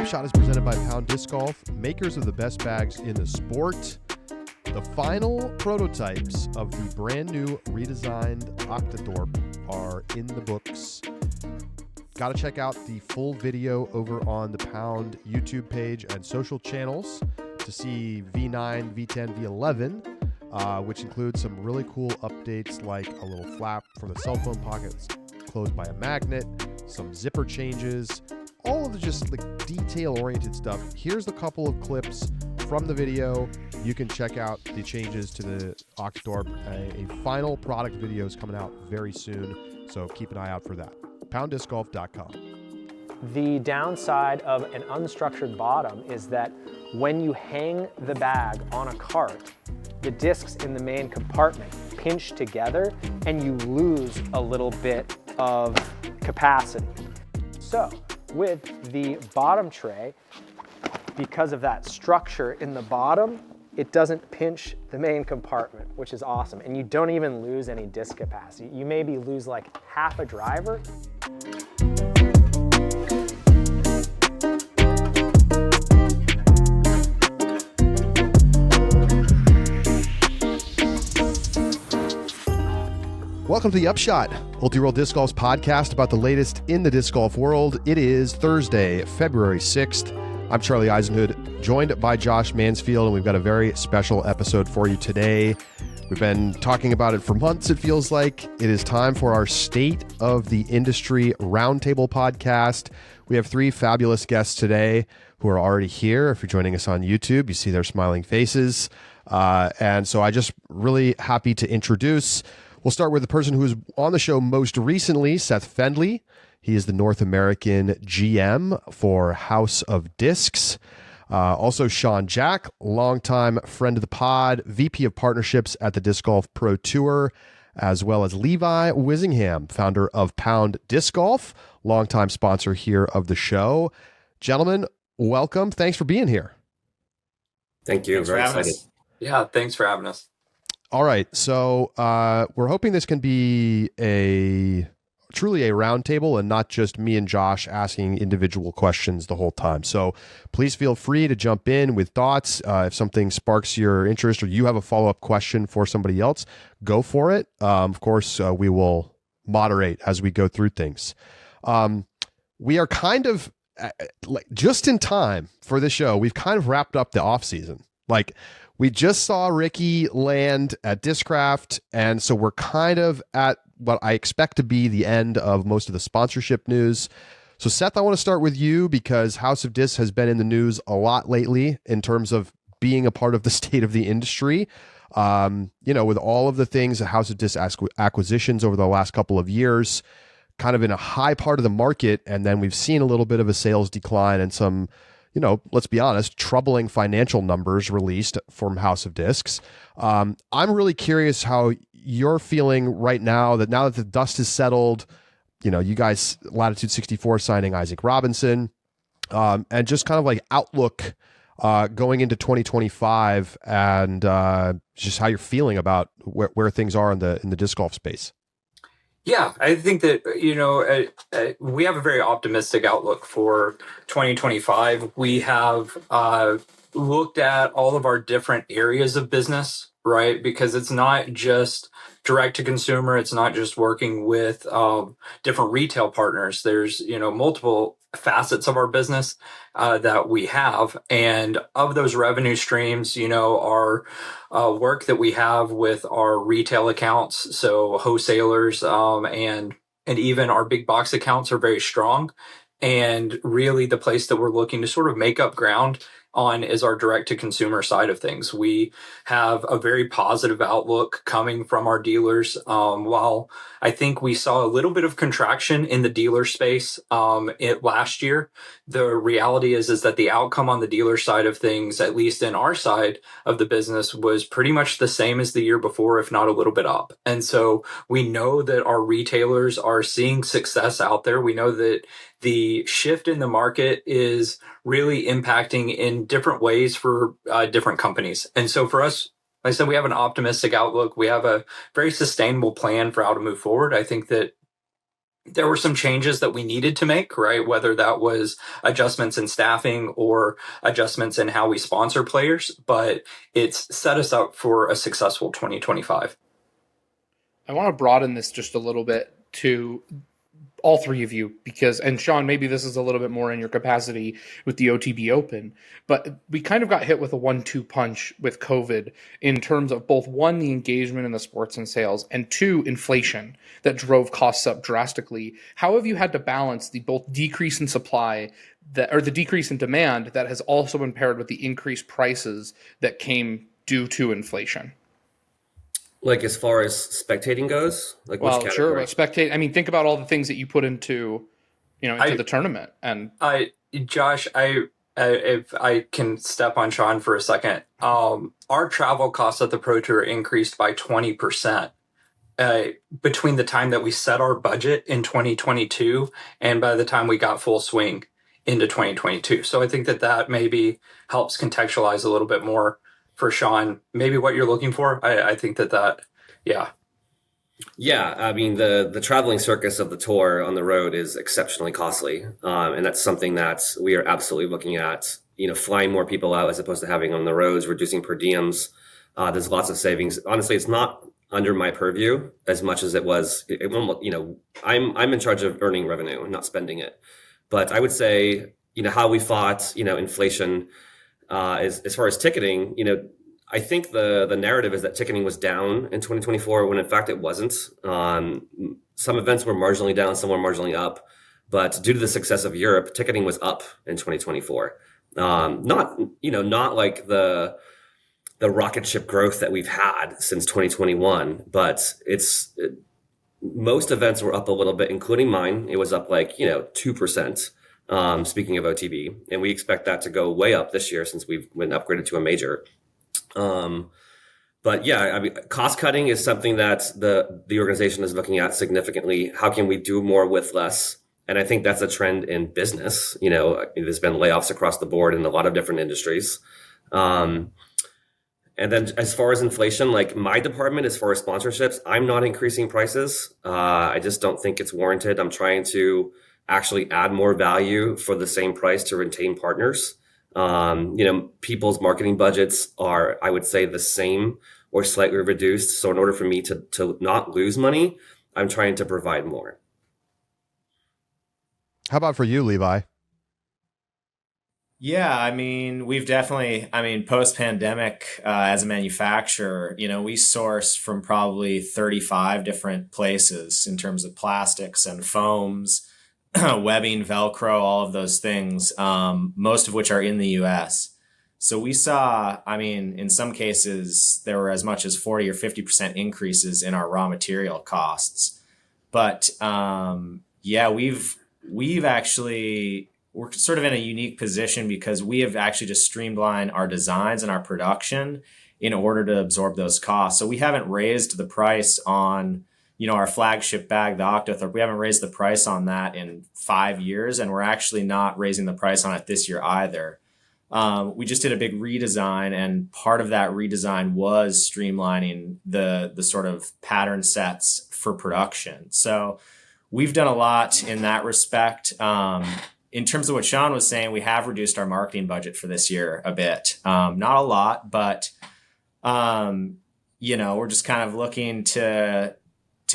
Upshot is presented by Pound Disc Golf, makers of the best bags in the sport. The final prototypes of the brand new redesigned Octadorp are in the books. Got to check out the full video over on the Pound YouTube page and social channels to see V9, V10, V11, which includes some really cool updates like a little flap for the cell phone pockets closed by a magnet, some zipper changes, all of the just like detail-oriented stuff. Here's a couple of clips from the video. You can check out the changes to the Octadorp. A final product video is coming out very soon, so keep an eye out for that. PoundDiscGolf.com. The downside of an unstructured bottom is that when you hang the bag on a cart, the discs in the main compartment pinch together and you lose a little bit of capacity. So with the bottom tray, because of that structure in the bottom, it doesn't pinch the main compartment, which is awesome. And you don't even lose any disc capacity. You maybe lose like half a driver. Welcome to the Upshot, Multi-World Disc Golf's podcast about the latest in the disc golf world. It is Thursday, February 6th. I'm Charlie Eisenhood, joined by Josh Mansfield, and we've got a very special episode for you today. We've been talking about it for months, it feels like. It is time for our State of the Industry Roundtable podcast. We have three fabulous guests today who are already here. If you're joining us on YouTube, you see their smiling faces. And so I just really happy to introduce. We'll start with the person who was on the show most recently, Seth Fendley. He is the North American GM for House of Discs. Also, Sean Jack, longtime friend of the pod, VP of Partnerships at the Disc Golf Pro Tour, as well as Levi Wizzingham, founder of Pound Disc Golf, longtime sponsor here of the show. Gentlemen, welcome. Thanks for being here. Thank you. Thanks Very for having excited. us. Yeah, thanks for having us. All right, so we're hoping this can be truly a roundtable and not just me and Josh asking individual questions the whole time. So please feel free to jump in with thoughts. If something sparks your interest or you have a follow-up question for somebody else, go for it. Of course, we will moderate as we go through things. We are kind of like just in time for the show. We've kind of wrapped up the off season. Like, we just saw Ricky land at Discraft, and so we're kind of at what I expect to be the end of most of the sponsorship news. So, Seth, I want to start with you because House of Disc has been in the news a lot lately in terms of being a part of the state of the industry. With all of the things that House of Disc acquisitions over the last couple of years, kind of in a high part of the market, and then we've seen a little bit of a sales decline and some, let's be honest, troubling financial numbers released from House of Discs. I'm really curious how you're feeling right now that the dust is settled, you guys, Latitude 64 signing Isaac Robinson, and just kind of like outlook going into 2025 and just how you're feeling about where things are in the disc golf space. Yeah, I think that, we have a very optimistic outlook for 2025. We have looked at all of our different areas of business, right? Because it's not just direct to consumer. It's not just working with different retail partners. There's, multiple facets of our business that we have. And of those revenue streams, our work that we have with our retail accounts, so wholesalers and even our big box accounts are very strong. And really the place that we're looking to sort of make up ground on is our direct to consumer side of things. We have a very positive outlook coming from our dealers. While I think we saw a little bit of contraction in the dealer space last year, the reality is that the outcome on the dealer side of things, at least in our side of the business, was pretty much the same as the year before, if not a little bit up. And so we know that our retailers are seeing success out there. We know that the shift in the market is really impacting in different ways for different companies. And so for us, like I said, we have an optimistic outlook. We have a very sustainable plan for how to move forward. I think that there were some changes that we needed to make, right? Whether that was adjustments in staffing or adjustments in how we sponsor players, but it's set us up for a successful 2025. I want to broaden this just a little bit to all three of you, because, and Sean, maybe this is a little bit more in your capacity with the OTB Open, but we kind of got hit with a 1-2 punch with COVID in terms of both, one, the engagement in the sports and sales, and two, inflation that drove costs up drastically. How have you had to balance the both decrease in supply or the decrease in demand that has also been paired with the increased prices that came due to inflation? Like as far as spectating goes, like well, which sure, category? spectate. I mean, think about all the things that you put into, into the tournament. And Josh, if I can step on Sean for a second, our travel costs at the Pro Tour increased by 20% between the time that we set our budget in 2022 and by the time we got full swing into 2022. So I think that maybe helps contextualize a little bit more for Sean, maybe what you're looking for. I think yeah. Yeah, I mean, the traveling circus of the tour on the road is exceptionally costly. And that's something that we are absolutely looking at, flying more people out as opposed to having on the roads, reducing per diems. There's lots of savings. Honestly, it's not under my purview as much as it was. I'm in charge of earning revenue and not spending it. But I would say, how we fought, inflation, as far as ticketing, I think the narrative is that ticketing was down in 2024 when in fact it wasn't. Some events were marginally down, some were marginally up, but due to the success of Europe, ticketing was up in 2024. Not like the rocket ship growth that we've had since 2021, but most events were up a little bit, including mine. It was up 2%. Speaking of OTB, and we expect that to go way up this year since we've been upgraded to a major. But yeah, I mean, cost cutting is something that the organization is looking at significantly. How can we do more with less? And I think that's a trend in business. There's been layoffs across the board in a lot of different industries. And then as far as inflation, like my department, as far as sponsorships, I'm not increasing prices. I just don't think it's warranted. I'm trying to actually add more value for the same price to retain partners. People's marketing budgets are, I would say, the same or slightly reduced. So in order for me to not lose money, I'm trying to provide more. How about for you, Levi? Yeah, I mean, we've definitely, post-pandemic, as a manufacturer, we source from probably 35 different places in terms of plastics and foams, webbing, Velcro, all of those things, most of which are in the US. So we saw, in some cases, there were as much as 40 or 50% increases in our raw material costs. But we've actually, we're sort of in a unique position because we have actually just streamlined our designs and our production in order to absorb those costs. So we haven't raised the price on our flagship bag, the Octothorpe. We haven't raised the price on that in 5 years, and we're actually not raising the price on it this year either. We just did a big redesign, and part of that redesign was streamlining the sort of pattern sets for production. So we've done a lot in that respect. In terms of what Sean was saying, we have reduced our marketing budget for this year a bit. Not a lot, but we're just kind of looking to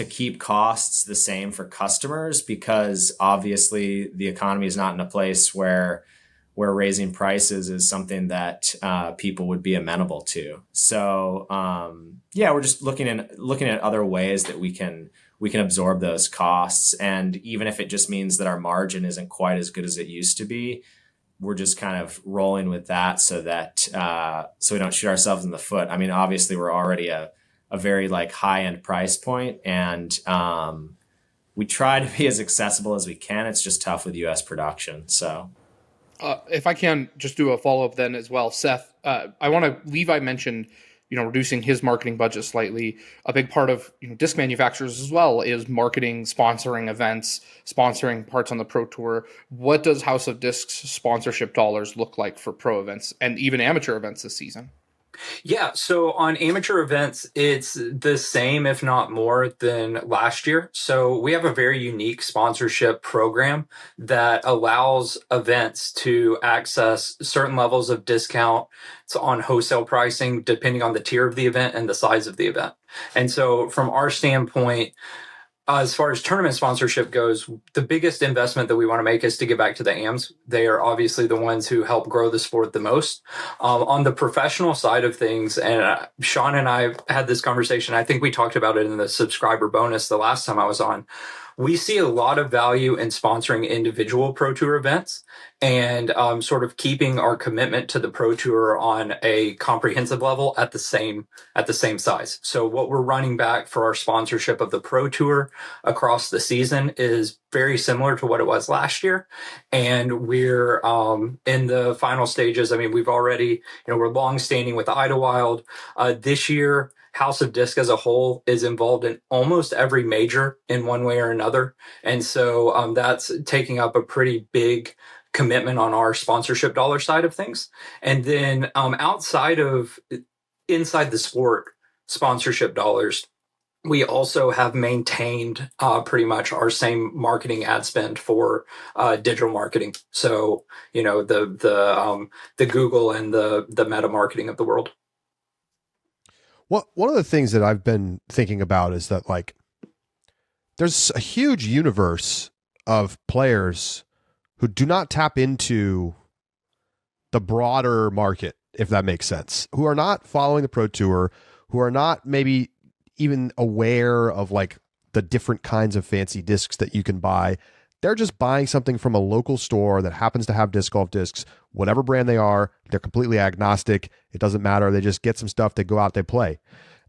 keep costs the same for customers, because obviously the economy is not in a place where raising prices is something that people would be amenable to. So we're just looking at other ways that we can absorb those costs. And even if it just means that our margin isn't quite as good as it used to be, we're just kind of rolling with that so that so we don't shoot ourselves in the foot. Obviously we're already a very high end price point, and we try to be as accessible as we can. It's just tough with US production. So if I can just do a follow up then as well, Seth, Levi mentioned, reducing his marketing budget slightly. A big part of disc manufacturers as well is marketing, sponsoring events, sponsoring parts on the Pro Tour. What does House of Discs sponsorship dollars look like for pro events and even amateur events this season? Yeah, so on amateur events, it's the same, if not more, than last year. So we have a very unique sponsorship program that allows events to access certain levels of discount on wholesale pricing, depending on the tier of the event and the size of the event. And so from our standpoint, as far as tournament sponsorship goes, the biggest investment that we want to make is to give back to the AMs. They are obviously the ones who help grow the sport the most. On the professional side of things, and Sean and I had this conversation, I think we talked about it in the subscriber bonus the last time I was on. We see a lot of value in sponsoring individual Pro Tour events and sort of keeping our commitment to the Pro Tour on a comprehensive level at the same size. So what we're running back for our sponsorship of the Pro Tour across the season is very similar to what it was last year. And we're in the final stages. I mean, we've already, we're long standing with Idlewild. This year, House of Disc as a whole is involved in almost every major in one way or another. And so that's taking up a pretty big commitment on our sponsorship dollar side of things. And then inside the sport sponsorship dollars, we also have maintained pretty much our same marketing ad spend for digital marketing. So, the Google and the Meta marketing of the world. Well, one of the things that I've been thinking about is that, like, there's a huge universe of players who do not tap into the broader market, if that makes sense, who are not following the Pro Tour, who are not maybe even aware of, like, the different kinds of fancy discs that you can buy. They're just buying something from a local store that happens to have disc golf discs, whatever brand they are. They're completely agnostic. It doesn't matter. They just get some stuff, they go out, they play.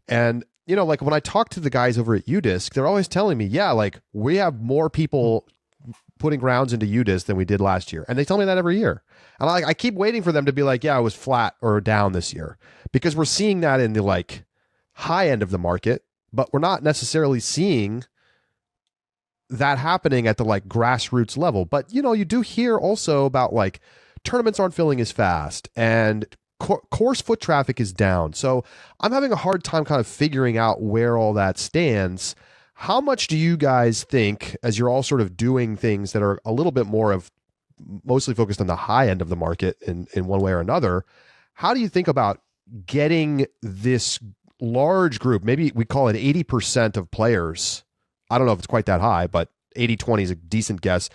And, like when I talk to the guys over at UDisc, they're always telling me, yeah, like we have more people putting rounds into UDisc than we did last year. And they tell me that every year. And I keep waiting for them to be like, yeah, it was flat or down this year, because we're seeing that in the like high end of the market, but we're not necessarily seeing that happening at the like grassroots level. But you do hear also about like tournaments aren't filling as fast and course foot traffic is down. So I'm having a hard time kind of figuring out where all that stands. How much do you guys think, as you're all sort of doing things that are a little bit more of mostly focused on the high end of the market in one way or another, how do you think about getting this large group, maybe we call it 80% of players, I don't know if it's quite that high, but 80-20 is a decent guess,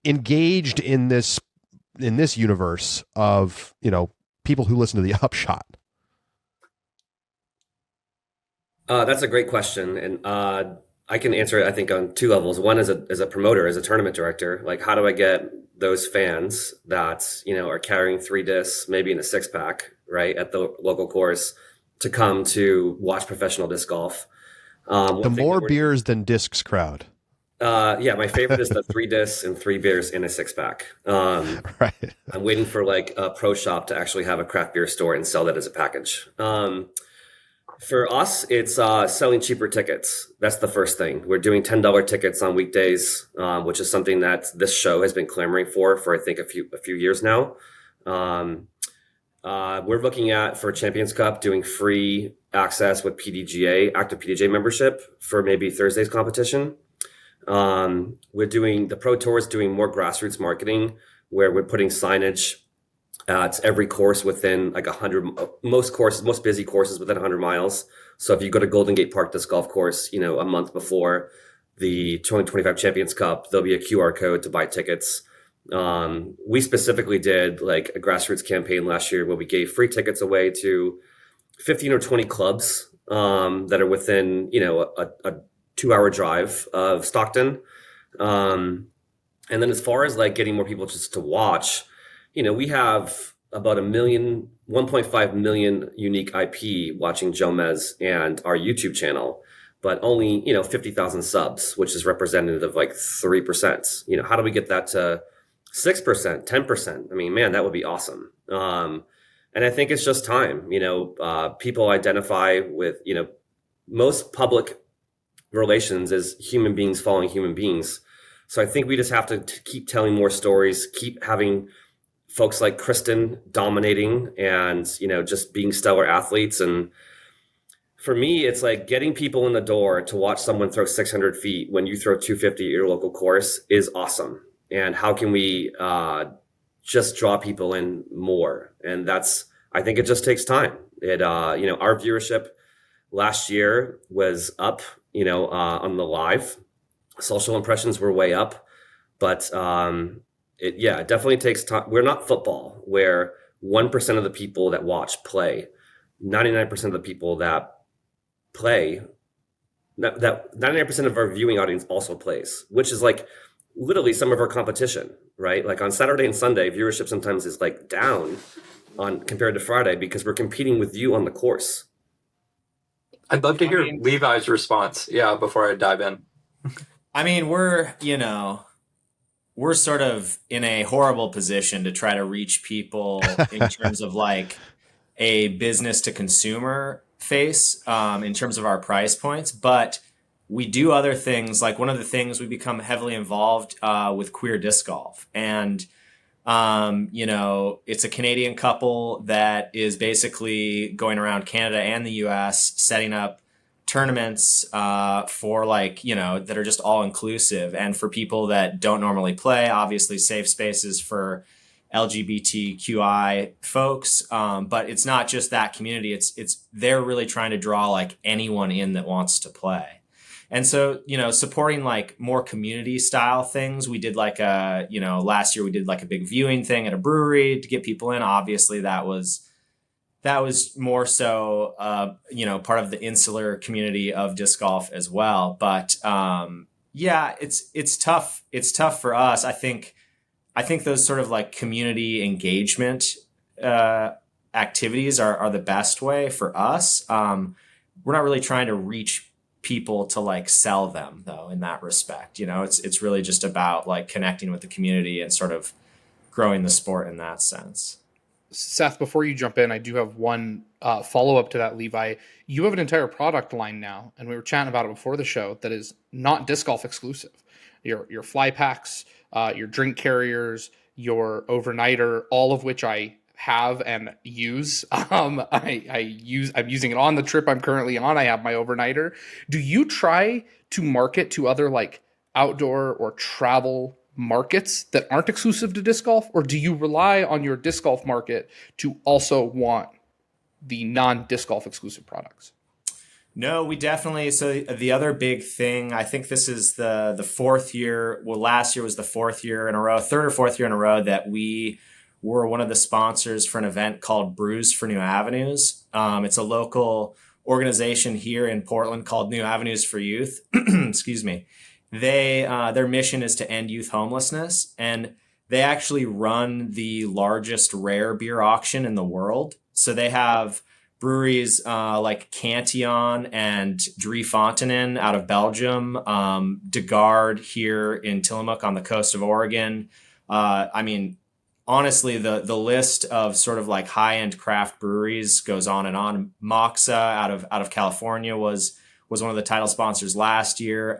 engaged in this universe of, people who listen to the Upshot? That's a great question. And I can answer it, I think, on two levels. One as a promoter, as a tournament director, like how do I get those fans that, are carrying 3 discs, maybe in a 6-pack, right, at the local course to come to watch professional disc golf? The more beers than discs crowd. Yeah, my favorite is the 3 discs and 3 beers in a 6-pack. Right. I'm waiting for like a pro shop to actually have a craft beer store and sell that as a package. For us, it's selling cheaper tickets. That's the first thing. We're doing $10 tickets on weekdays, which is something that this show has been clamoring for I think a few years now. We're looking at, for Champions Cup, doing free access with PDGA, active PDGA membership for maybe Thursday's competition. We're doing, the Pro Tour is doing more grassroots marketing where we're putting signage at every course within like 100, most busy courses within 100 miles. So if you go to Golden Gate Park Disc Golf Course, a month before the 2025 Champions Cup, there'll be a QR code to buy tickets. We specifically did like a grassroots campaign last year where we gave free tickets away to 15 or 20 clubs that are within, a 2-hour drive of Stockton. And then as far as like getting more people just to watch, we have about 1.5 million unique IP watching Jomez and our YouTube channel, but only, 50,000 subs, which is representative of like 3%. How do we get that to 6%, 10%? I mean, man, that would be awesome. And I think it's just time. People identify with, most public relations as human beings following human beings. So I think we just have to keep telling more stories, keep having folks like Kristen dominating and, just being stellar athletes. And for me, it's like getting people in the door to watch someone throw 600 feet when you throw 250 at your local course is awesome. And how can we just draw people in more? And I think it just takes time. Our viewership last year was up, on the live. Social impressions were way up, but it definitely takes time. We're not football where 1% of the people that watch play. 99% of the people that play, that 99% of our viewing audience also plays, which is like literally some of our competition, right? Like on Saturday and Sunday, viewership sometimes is like down compared to Friday because we're competing with you on the course. I'd love to hear Levi's response. Yeah, before I dive in. I mean, we're sort of in a horrible position to try to reach people in terms of like a business to consumer face in terms of our price points, but we do other things. Like one of the things we become heavily involved with queer disc golf, and it's a Canadian couple that is basically going around Canada and the US setting up tournaments for that are just all inclusive and for people that don't normally play, obviously safe spaces for LGBTQI folks. But it's not just that community. They're really trying to draw like anyone in that wants to play. And so, supporting like more community style things. We did last year we did like a big viewing thing at a brewery to get people in. Obviously that was more so, part of the insular community of disc golf as well. But it's tough. It's tough for us. I think those sort of like community engagement activities are the best way for us. We're not really trying to reach people to like sell them though in that respect. It's really just about like connecting with the community and sort of growing the sport in that sense. Seth, before you jump in, I do have one follow-up to that, Levi. You have an entire product line now, and we were chatting about it before the show, that is not disc golf exclusive. Your fly packs, your drink carriers, your overnighter, all of which I have and use. I'm using it on the trip I'm currently on. I have my overnighter. Do you try to market to other like outdoor or travel markets that aren't exclusive to disc golf, or do you rely on your disc golf market to also want the non-disc golf exclusive products? No, we definitely. So the other big thing, I think this is the fourth year. Well, last year was the fourth year in a row, third or fourth year in a row that we were one of the sponsors for an event called Brews for New Avenues. It's a local organization here in Portland called New Avenues for Youth. Excuse me. Their mission is to end youth homelessness, and they actually run the largest rare beer auction in the world. So they have breweries like Cantillon and Drie Fonteinen out of Belgium, De Garde here in Tillamook on the coast of Oregon. Honestly, the list of sort of like high-end craft breweries goes on and on. Moxa out of California was one of the title sponsors last year.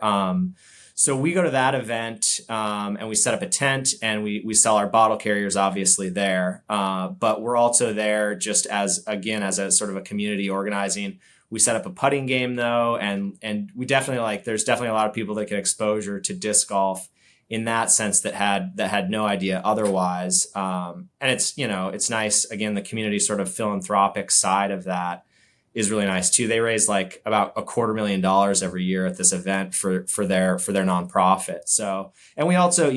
So we go to that event and we set up a tent and we sell our bottle carriers obviously there. But we're also there just as a sort of a community organizing. We set up a putting game though, and we definitely there's definitely a lot of people that get exposure to disc golf in that sense that had no idea otherwise. And it's nice. Again, the community sort of philanthropic side of that is really nice too. They raise like about $250,000 every year at this event for their nonprofit. So, and we also,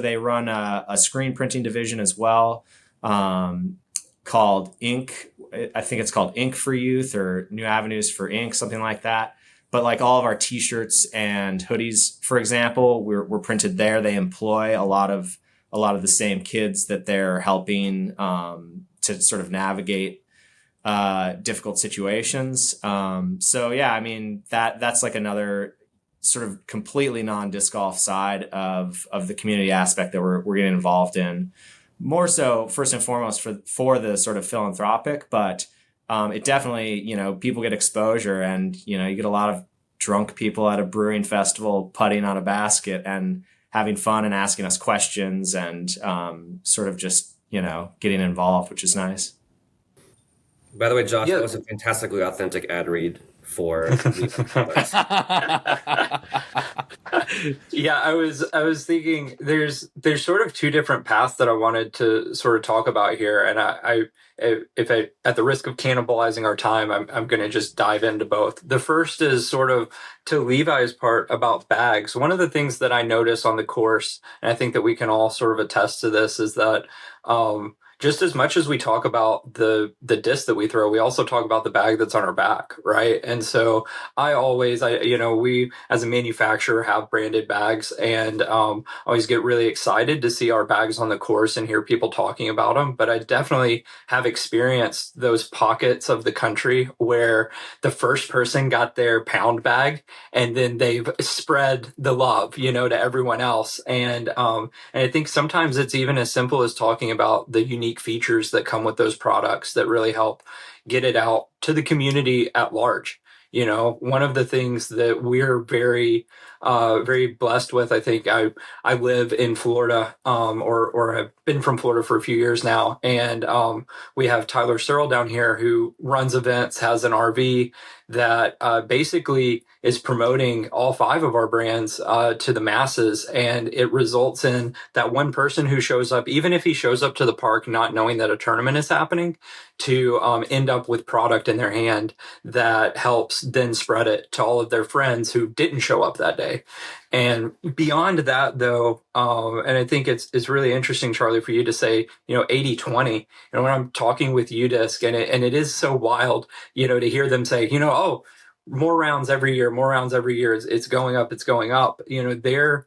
they run a screen printing division as well, called Ink. I think it's called Ink for Youth or New Avenues for Ink, something like that. But like all of our t-shirts and hoodies, for example, we're printed there. They employ a lot of the same kids that they're helping to sort of navigate difficult situations. So yeah, I mean, that's like another sort of completely non-disc golf side of the community aspect that we're getting involved in. More so first and foremost for the sort of philanthropic, but it definitely, people get exposure and, you get a lot of drunk people at a brewing festival putting on a basket and having fun and asking us questions and sort of just getting involved, which is nice. By the way, Josh, Yeah. that was a fantastically authentic ad read for the products. Yeah, I was thinking there's sort of two different paths that I wanted to sort of talk about here, and if I, at the risk of cannibalizing our time, I'm going to just dive into both. The first is sort of to Levi's part about bags. One of the things that I notice on the course, and I think that we can all sort of attest to this, is that just as much as we talk about the disc that we throw, we also talk about the bag that's on our back, right? And so we as a manufacturer have branded bags, and always get really excited to see our bags on the course and hear people talking about them. But I definitely have experienced those pockets of the country where the first person got their pound bag, and then they've spread the love, to everyone else. And I think sometimes it's even as simple as talking about the unique features that come with those products that really help get it out to the community at large. One of the things that we're very, very blessed with, I think I live in Florida, or have been from Florida for a few years now. And we have Tyler Searle down here who runs events, has an RV that basically is promoting all 5 of our brands to the masses. And it results in that one person who shows up, even if he shows up to the park not knowing that a tournament is happening, to end up with product in their hand that helps then spread it to all of their friends who didn't show up that day. And beyond that, though, and I think it's really interesting, Charlie, for you to say, 80-20. When I'm talking with UDisc, and it is so wild, to hear them say, oh, more rounds every year, it's going up, it's going up. They're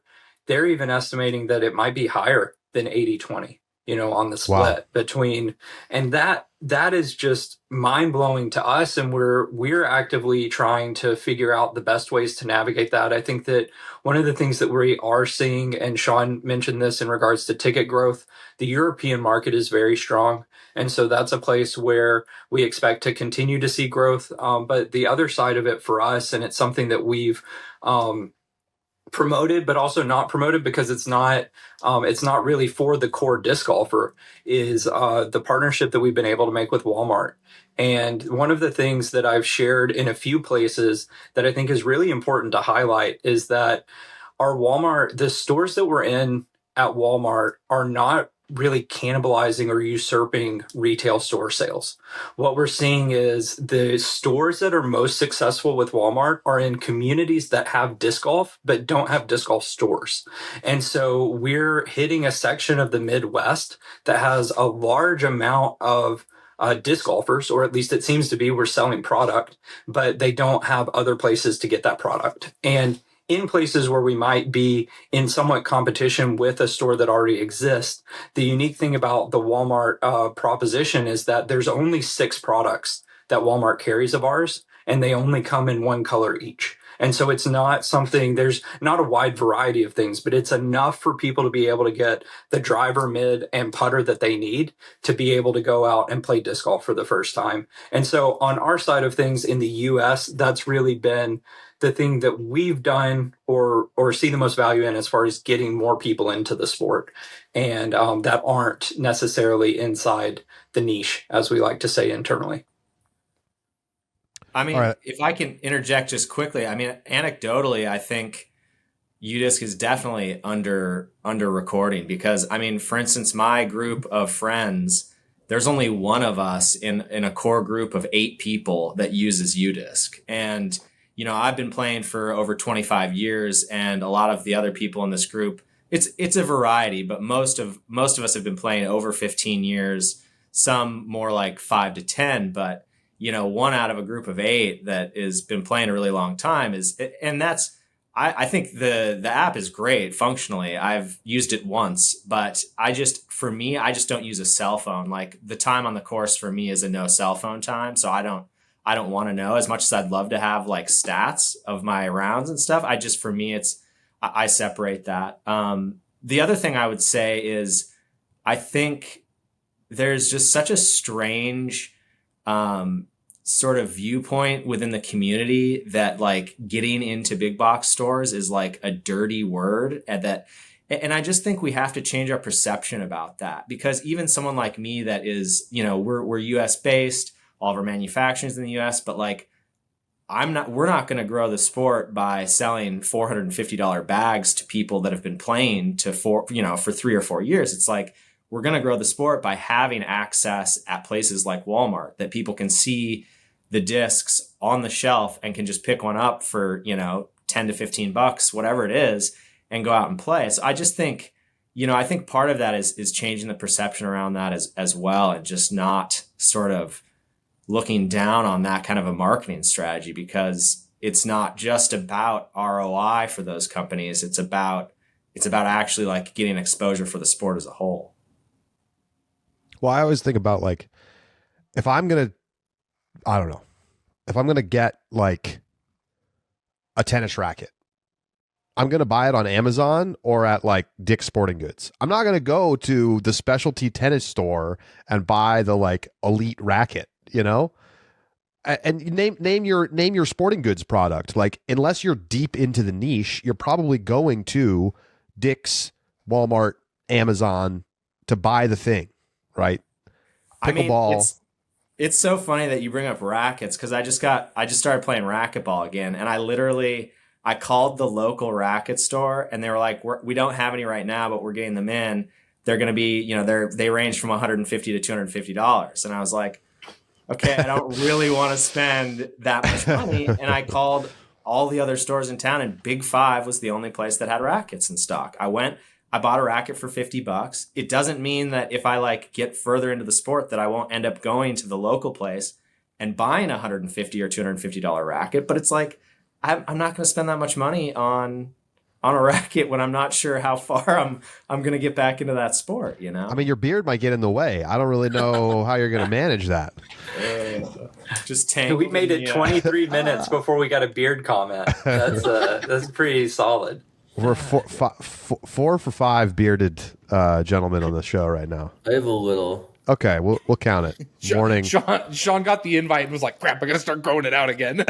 even estimating that it might be higher than 80-20, on the split between, and that is just mind blowing to us. And we're actively trying to figure out the best ways to navigate that. I think that one of the things that we are seeing, and Sean mentioned this in regards to ticket growth, the European market is very strong. And so that's a place where we expect to continue to see growth. But the other side of it for us, and it's something that we've, promoted, but also not promoted because it's not really for the core disc golfer, is the partnership that we've been able to make with Walmart. And one of the things that I've shared in a few places that I think is really important to highlight is that the stores that we're in at Walmart are not really cannibalizing or usurping retail store sales. What we're seeing is the stores that are most successful with Walmart are in communities that have disc golf but don't have disc golf stores. And so we're hitting a section of the Midwest that has a large amount of disc golfers, or at least it seems to be. We're selling product, but they don't have other places to get that product. And in places where we might be in somewhat competition with a store that already exists, the unique thing about the Walmart proposition is that there's only 6 products that Walmart carries of ours, and they only come in one color each. And so it's not something, there's not a wide variety of things, but it's enough for people to be able to get the driver, mid, and putter that they need to be able to go out and play disc golf for the first time. And so on our side of things in the US, that's really been the thing that we've done or see the most value in as far as getting more people into the sport, and that aren't necessarily inside the niche, as we like to say internally. I mean, Right. If I can interject just quickly, I mean, anecdotally, I think UDisc is definitely under recording because, I mean, for instance, my group of friends, there's only one of us in a core group of 8 people that uses UDisc. And, I've been playing for over 25 years, and a lot of the other people in this group, it's a variety, but most of us have been playing over 15 years, some more like 5 to 10, but one out of a group of 8 that has been playing a really long time I think the app is great functionally. I've used it once, but I just don't use a cell phone. Like the time on the course for me is a no cell phone time. So I don't want to know, as much as I'd love to have like stats of my rounds and stuff. For me, I separate that. The other thing I would say is I think there's just such a strange, sort of viewpoint within the community that like getting into big box stores is like a dirty word, and that And I just think we have to change our perception about that, because even someone like me that is, we're US based, all of our manufacturing is in the US, but like, we're not going to grow the sport by selling $450 bags to people that have been playing for 3 or 4 years. It's like, we're going to grow the sport by having access at places like Walmart that people can see the discs on the shelf and can just pick one up for, 10 to 15 bucks, whatever it is, and go out and play. So I just think, I think part of that is changing the perception around that as well, and just not sort of looking down on that kind of a marketing strategy, because it's not just about ROI for those companies. It's about actually like getting exposure for the sport as a whole. Well, I always think about like, if I'm going to get like a tennis racket, I'm going to buy it on Amazon or at like Dick's Sporting Goods. I'm not going to go to the specialty tennis store and buy the like elite racket, and name your sporting goods product. Like, unless you're deep into the niche, you're probably going to Dick's, Walmart, Amazon to buy the thing. Right. Pickleball. It's so funny that you bring up rackets, because I just started playing racquetball again, and I called the local racket store, and they were like, we don't have any right now, but we're getting them in. They're going to be, they range from $150 to $250. And I was like, okay, I don't really want to spend that much money. And I called all the other stores in town, and Big Five was the only place that had rackets in stock. I bought a racket for $50. It doesn't mean that if I like get further into the sport that I won't end up going to the local place and buying a $150 or $250 racket. But it's like, I'm not going to spend that much money on a racket when I'm not sure how far I'm going to get back into that sport, I mean, your beard might get in the way. I don't really know how you're going to manage that. Just tangle. We made it 23 minutes before we got a beard comment. That's pretty solid. We're 4 for 5 bearded gentlemen on the show right now. I have a little. Okay, we'll count it. Morning. Sean got the invite and was like, crap, I got to start growing it out again.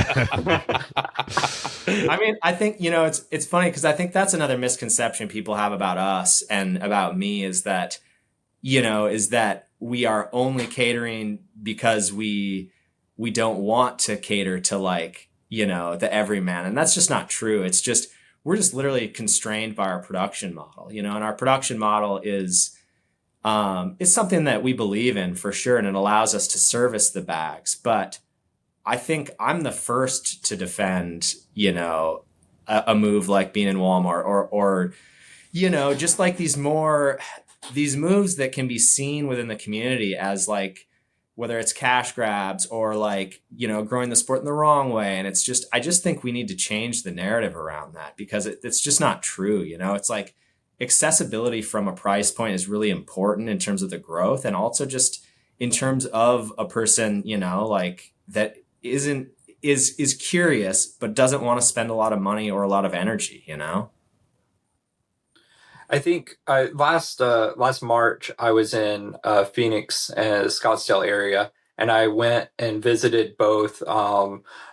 I mean, I think, it's funny, because I think that's another misconception people have about us and about me, is that we are only catering because we don't want to cater to like, the everyman. And that's just not true. It's just, we're just literally constrained by our production model, and our production model is something that we believe in for sure. And it allows us to service the bags. But I think I'm the first to defend, a move like being in Walmart or just like these moves that can be seen within the community as like, whether it's cash grabs or like, growing the sport in the wrong way. And I just think we need to change the narrative around that, because it's just not true. It's like accessibility from a price point is really important in terms of the growth. And also just in terms of a person, like that is curious, but doesn't want to spend a lot of money or a lot of energy, I think last March I was in Phoenix and Scottsdale area, and I went and visited both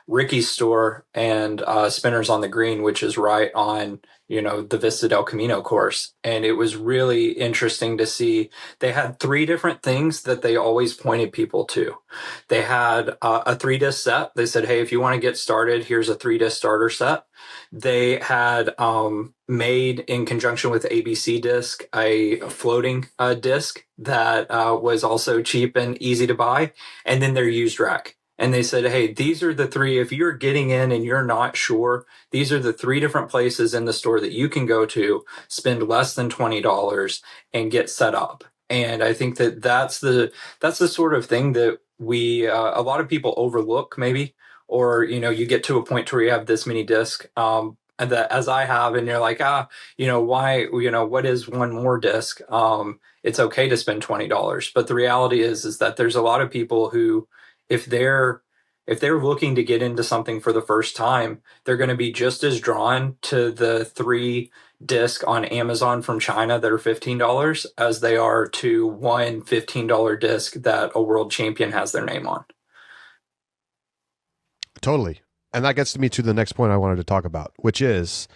Ricky's store and Spinners on the Green, which is right on the Vista del Camino course. And it was really interesting to see. They had 3 different things that they always pointed people to. They had a 3-disc set. They said, hey, if you want to get started, here's a 3-disc starter set. They had made, in conjunction with ABC Disc, a floating disc that was also cheap and easy to buy, and then their used rack. And they said, hey, these are the 3, if you're getting in and you're not sure, these are the 3 different places in the store that you can go to, spend less than $20 and get set up. And I think that's the sort of thing that we, a lot of people overlook maybe, or, you get to a point where you have this many discs, that as I have, and you're like, why, what is one more disc? It's okay to spend $20. But the reality is that there's a lot of people who, if they're looking to get into something for the first time, they're going to be just as drawn to the 3 disc on Amazon from China that are $15 as they are to one $15 disc that a world champion has their name on. Totally. And that gets me to the next point I wanted to talk about, which is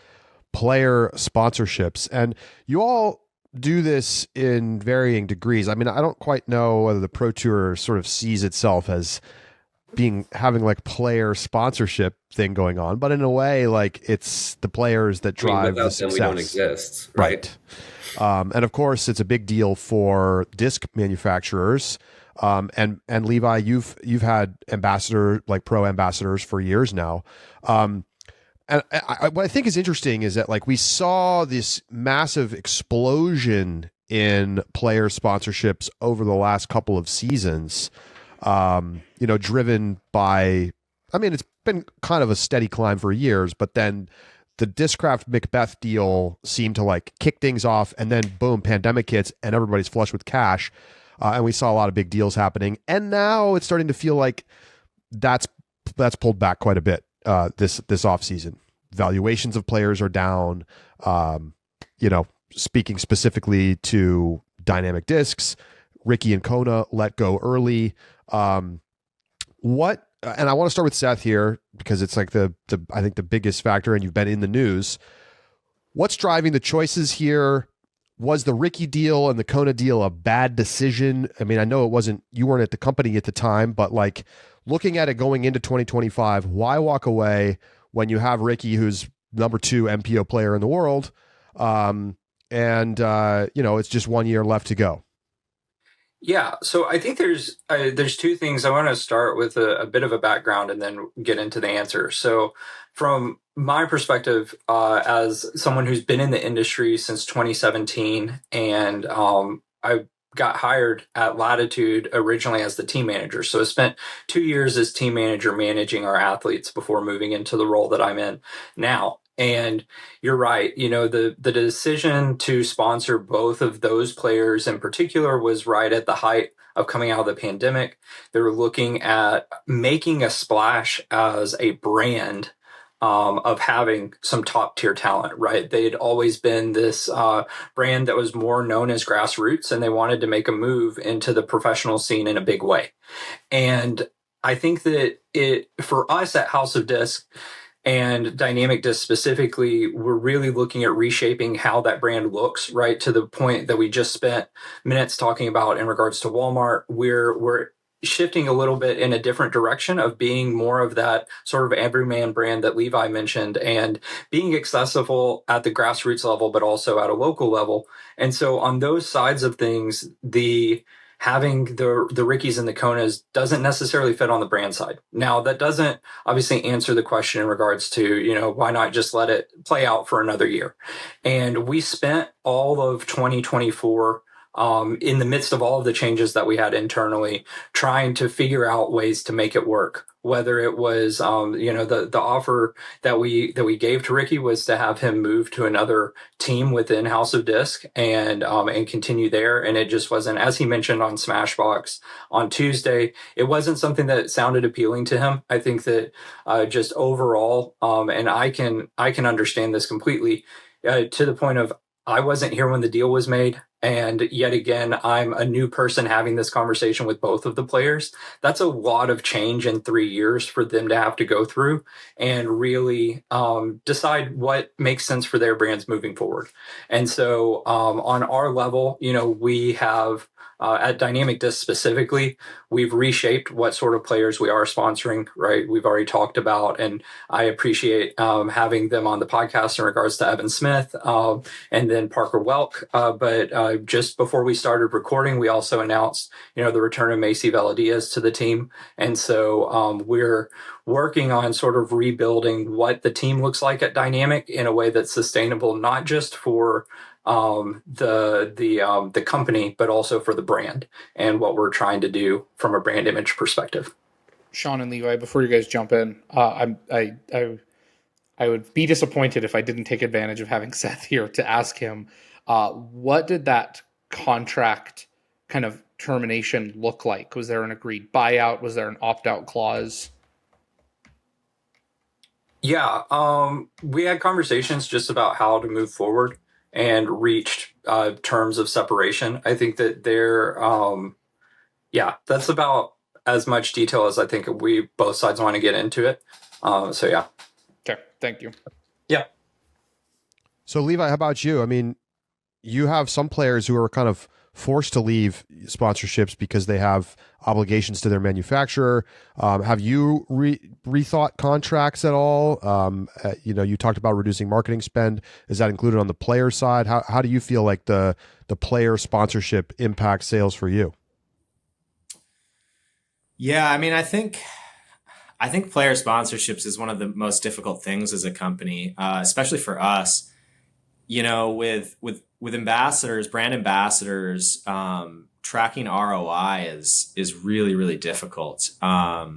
player sponsorships, and you all do this in varying degrees. I mean, I don't quite know whether the Pro Tour sort of sees itself as having like player sponsorship thing going on, but in a way, like it's the players that drive the success. We don't exist, right? And of course, it's a big deal for disc manufacturers. And Levi, you've had pro ambassadors for years now. And what I think is interesting is that like we saw this massive explosion in player sponsorships over the last couple of seasons, driven by, I mean, it's been kind of a steady climb for years, but then the Discraft Macbeth deal seemed to like kick things off, and then boom, pandemic hits and everybody's flush with cash. And we saw a lot of big deals happening. And now it's starting to feel like that's pulled back quite a bit this off season. Valuations of players are down. Speaking specifically to dynamic discs, Ricky and Kona let go early. And I want to start with Seth here because it's like I think the biggest factor, and you've been in the news. What's driving the choices here? Was the Ricky deal and the Kona deal a bad decision? I mean, I know you weren't at the company at the time, but like looking at it going into 2025, why walk away when you have Ricky, who's number 2 MPO player in the world? It's just 1 year left to go. Yeah, so I think there's 2 things. I want to start with a bit of a background and then get into the answer. So from my perspective, as someone who's been in the industry since 2017, and I got hired at Latitude originally as the team manager. So I spent 2 years as team manager managing our athletes before moving into the role that I'm in now. And you're right, the decision to sponsor both of those players in particular was right at the height of coming out of the pandemic. They were looking at making a splash as a brand of having some top tier talent, right? They'd always been this brand that was more known as grassroots, and they wanted to make a move into the professional scene in a big way. And I think that for us at House of Disc, and Dynamic Disc specifically, we're really looking at reshaping how that brand looks, right? To the point that we just spent minutes talking about in regards to Walmart. We're shifting a little bit in a different direction of being more of that sort of everyman brand that Levi mentioned, and being accessible at the grassroots level, but also at a local level. And so on those sides of things, having the Rickies and the Konas doesn't necessarily fit on the brand side. Now, that doesn't obviously answer the question in regards to, why not just let it play out for another year? And we spent all of 2024 in the midst of all of the changes that we had internally, trying to figure out ways to make it work. Whether it was, the offer that we gave to Ricky was to have him move to another team within House of Disc and continue there. And it just wasn't, as he mentioned on Smashbox on Tuesday, it wasn't something that sounded appealing to him. I think that just overall, and I can understand this completely, to the point of I wasn't here when the deal was made. And yet again, I'm a new person having this conversation with both of the players. That's a lot of change in 3 years for them to have to go through and really decide what makes sense for their brands moving forward. And so on our level, we have at Dynamic Disc specifically, we've reshaped what sort of players we are sponsoring, right? We've already talked about, and I appreciate having them on the podcast in regards to Evan Smith and then Parker Welk. But just before we started recording, we also announced, the return of Macy Veladiaz to the team. And so we're working on sort of rebuilding what the team looks like at Dynamic in a way that's sustainable, not just for the company, but also for the brand and what we're trying to do from a brand image perspective. Sean and Levi, before you guys jump in, I would be disappointed if I didn't take advantage of having Seth here to ask him, what did that contract kind of termination look like? Was there an agreed buyout? Was there an opt-out clause? Yeah, we had conversations just about how to move forward and reached terms of separation. I think that that's about as much detail as I think we both sides want to get into it. So yeah. Okay, thank you. Yeah. So Levi, how about you? I mean, you have some players who are kind of forced to leave sponsorships because they have obligations to their manufacturer. Have you rethought contracts at all? You talked about reducing marketing spend. Is that included on the player side? How do you feel like the player sponsorship impacts sales for you? Yeah, I mean, I think player sponsorships is one of the most difficult things as a company, especially for us. With ambassadors, brand ambassadors, tracking ROI is really, really difficult. I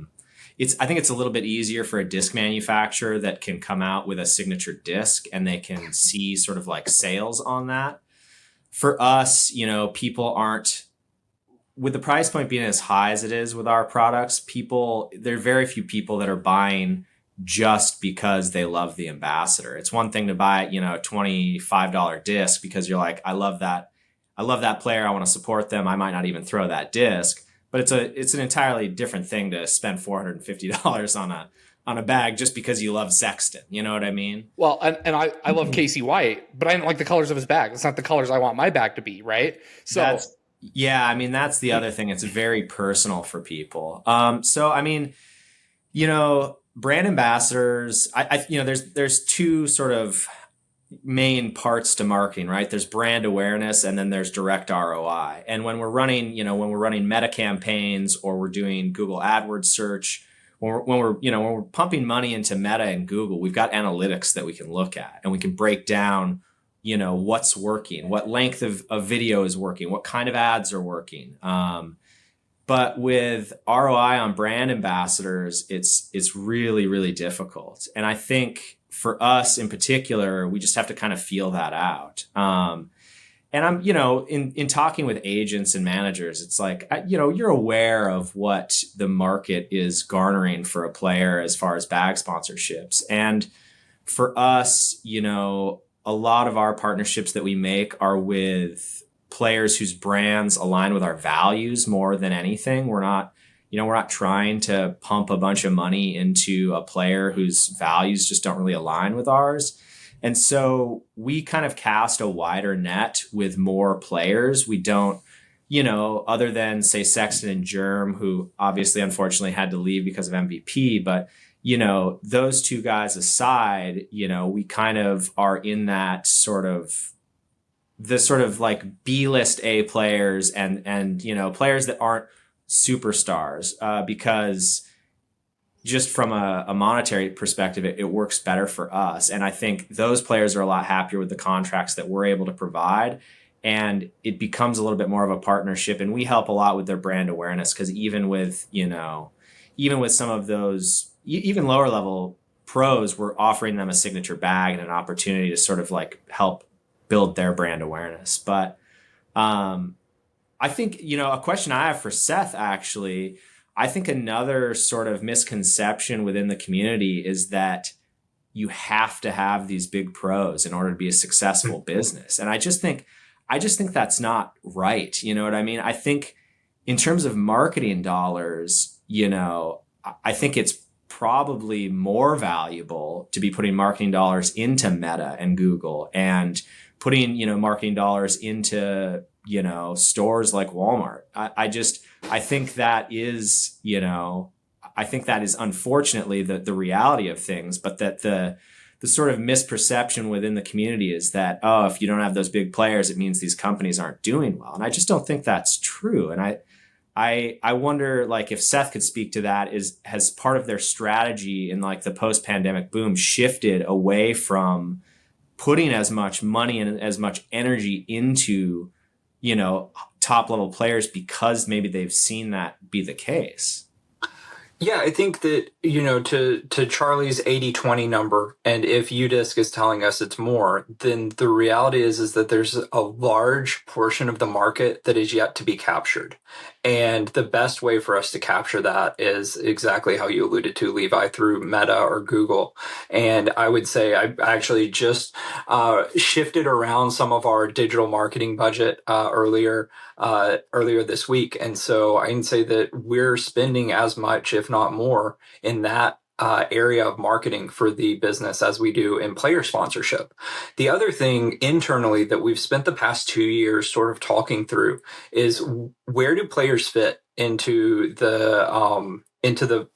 think it's a little bit easier for a disc manufacturer that can come out with a signature disc and they can see sort of like sales on that. For us, people aren't, with the price point being as high as it is with our products, there are very few people that are buying just because they love the ambassador. It's one thing to buy, a $25 disc because you're like, I love that player. I want to support them. I might not even throw that disc, but it's an entirely different thing to spend $450 on a bag just because you love Sexton. You know what I mean? Well, and I love Casey White, but I don't like the colors of his bag. It's not the colors I want my bag to be, right? So that's the other thing. It's very personal for people. Brand ambassadors, there's two sort of main parts to marketing, right? There's brand awareness and then there's direct ROI. And when we're running meta campaigns or we're doing Google AdWords search, when we're pumping money into Meta and Google, we've got analytics that we can look at and we can break down, what's working, what length of video is working, what kind of ads are working. But with ROI on brand ambassadors, it's really, really difficult. And I think for us in particular, we just have to kind of feel that out. And I'm, in talking with agents and managers, it's like, you're aware of what the market is garnering for a player as far as bag sponsorships. And for us, a lot of our partnerships that we make are with players whose brands align with our values more than anything. We're not trying to pump a bunch of money into a player whose values just don't really align with ours. And so we kind of cast a wider net with more players. We don't, other than say Sexton and Germ, who obviously unfortunately had to leave because of MVP, but those two guys aside, we kind of are in that sort of like B-list A players and players that aren't superstars, because just from a monetary perspective, it works better for us. And I think those players are a lot happier with the contracts that we're able to provide. And it becomes a little bit more of a partnership, and we help a lot with their brand awareness, because even with some of those, even lower level pros, we're offering them a signature bag and an opportunity to sort of like help build their brand awareness. But I think, a question I have for Seth, actually, I think another sort of misconception within the community is that you have to have these big pros in order to be a successful business. And I just think that's not right. You know what I mean? I think in terms of marketing dollars, I think it's probably more valuable to be putting marketing dollars into Meta and Google and putting, marketing dollars into, stores like Walmart. I think that is, unfortunately the reality of things, but that the sort of misperception within the community is that, oh, if you don't have those big players, it means these companies aren't doing well. And I just don't think that's true. And I wonder, like, if Seth could speak to that, has part of their strategy in like the post-pandemic boom shifted away from putting as much money and as much energy into, top level players because maybe they've seen that be the case? Yeah, I think that, to Charlie's 80-20 number, and if UDisc is telling us it's more, then the reality is that there's a large portion of the market that is yet to be captured. And the best way for us to capture that is exactly how you alluded to, Levi, through Meta or Google. And I would say I actually just shifted around some of our digital marketing budget earlier this week. And so I can say that we're spending as much, if not more, in that area of marketing for the business as we do in player sponsorship. The other thing internally that we've spent the past 2 years sort of talking through is where do players fit into the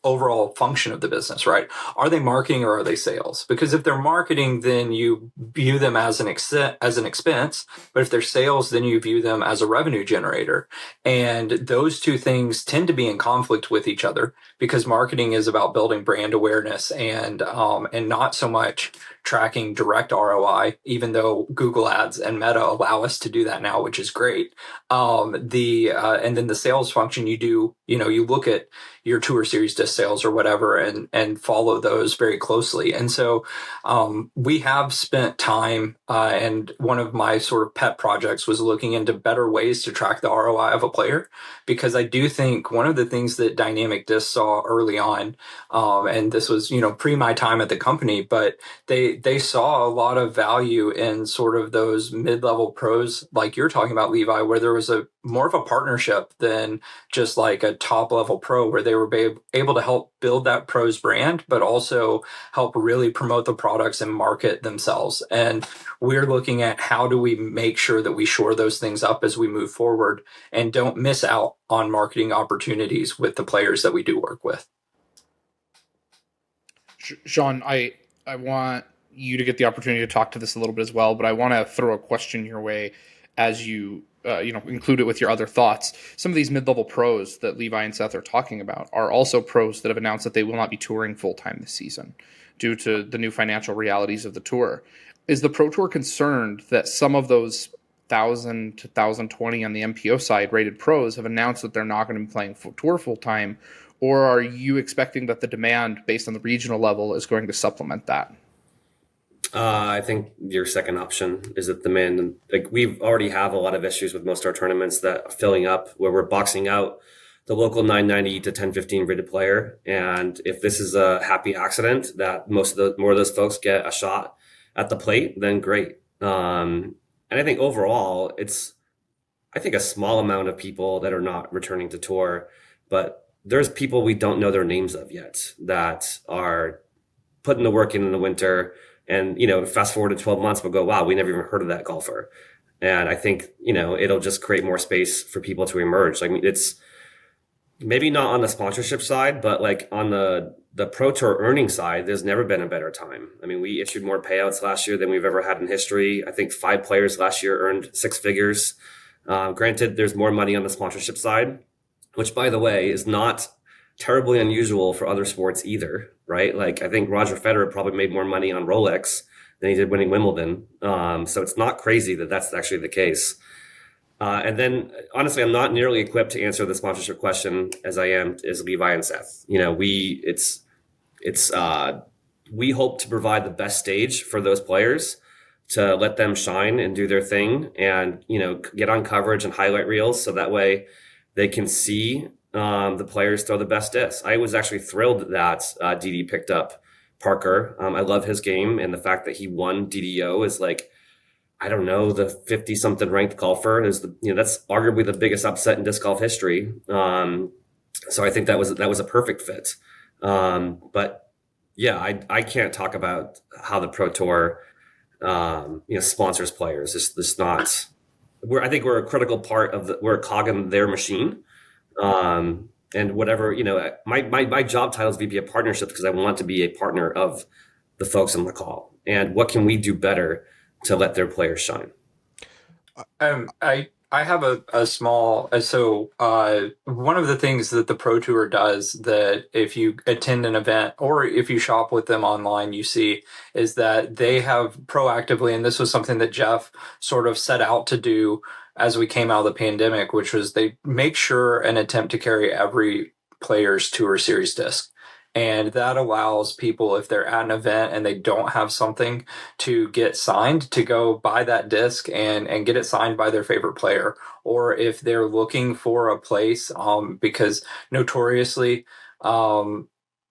overall function of the business, right? Are they marketing or are they sales? Because if they're marketing, then you view them as an expense. But if they're sales, then you view them as a revenue generator. And those two things tend to be in conflict with each other because marketing is about building brand awareness and not so much tracking direct ROI, even though Google Ads and Meta allow us to do that now, which is great. And then the sales function, you look at your Tour Series disc sales or whatever and follow those very closely. And so we have spent time, and one of my sort of pet projects was looking into better ways to track the ROI of a player, because I do think one of the things that Dynamic Disc saw early on, and this was, pre my time at the company, but they saw a lot of value in sort of those mid-level pros like you're talking about, Levi, where there was a more of a partnership than just like a top level pro, where they were able to help build that pro's brand, but also help really promote the products and market themselves. And we're looking at how do we make sure that we shore those things up as we move forward and don't miss out on marketing opportunities with the players that we do work with. Sean, I want you to get the opportunity to talk to this a little bit as well, but I want to throw a question your way as you include it with your other thoughts. Some of these mid-level pros that Levi and Seth are talking about are also pros that have announced that they will not be touring full-time this season due to the new financial realities of the tour. Is the Pro Tour concerned that some of those 1,000 to 1,020 on the MPO side rated pros have announced that they're not going to be playing tour full-time, or are you expecting that the demand based on the regional level is going to supplement that? I think your second option is that demand. Like, we've already have a lot of issues with most of our tournaments that are filling up, where we're boxing out the local 990 to 1015 rated player. And if this is a happy accident that more of those folks get a shot at the plate, then great. And I think overall, it's a small amount of people that are not returning to tour, but there's people we don't know their names of yet that are putting the work in the winter. And, fast forward to 12 months, we'll go, wow, we never even heard of that golfer. And I think, it'll just create more space for people to emerge. I mean, it's maybe not on the sponsorship side, but like on the Pro Tour earning side, there's never been a better time. I mean, we issued more payouts last year than we've ever had in history. I think 5 players last year earned 6 figures. Granted, there's more money on the sponsorship side, which, by the way, is not terribly unusual for other sports either, right? Like, I think Roger Federer probably made more money on Rolex than he did winning Wimbledon. So it's not crazy that that's actually the case. And then, honestly, I'm not nearly equipped to answer the sponsorship question as Levi and Seth. We hope to provide the best stage for those players to let them shine and do their thing and, get on coverage and highlight reels. So that way they can see the players throw the best discs. I was actually thrilled that DD picked up Parker. I love his game, and the fact that he won DDO is like, I don't know, the 50-something ranked golfer is that's arguably the biggest upset in disc golf history. So I think that was a perfect fit. But yeah, I can't talk about how the Pro Tour sponsors players. It's just not. I think we're a critical part of we're a cog in their machine. And whatever, my job title is VP of Partnerships because I want to be a partner of the folks on the call. And what can we do better to let their players shine? I have a small, one of the things that the Pro Tour does that if you attend an event or if you shop with them online, you see is that they have proactively, and this was something that Jeff sort of set out to do as we came out of the pandemic, which was they make sure and attempt to carry every player's Tour Series disc. And that allows people, if they're at an event and they don't have something to get signed, to go buy that disc and get it signed by their favorite player. Or if they're looking for a place, because notoriously,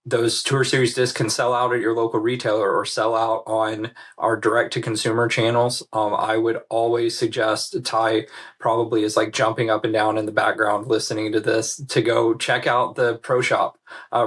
those Tour Series discs can sell out at your local retailer or sell out on our direct-to-consumer channels. I would always suggest, Ty probably is like jumping up and down in the background listening to this, to go check out the Pro Shop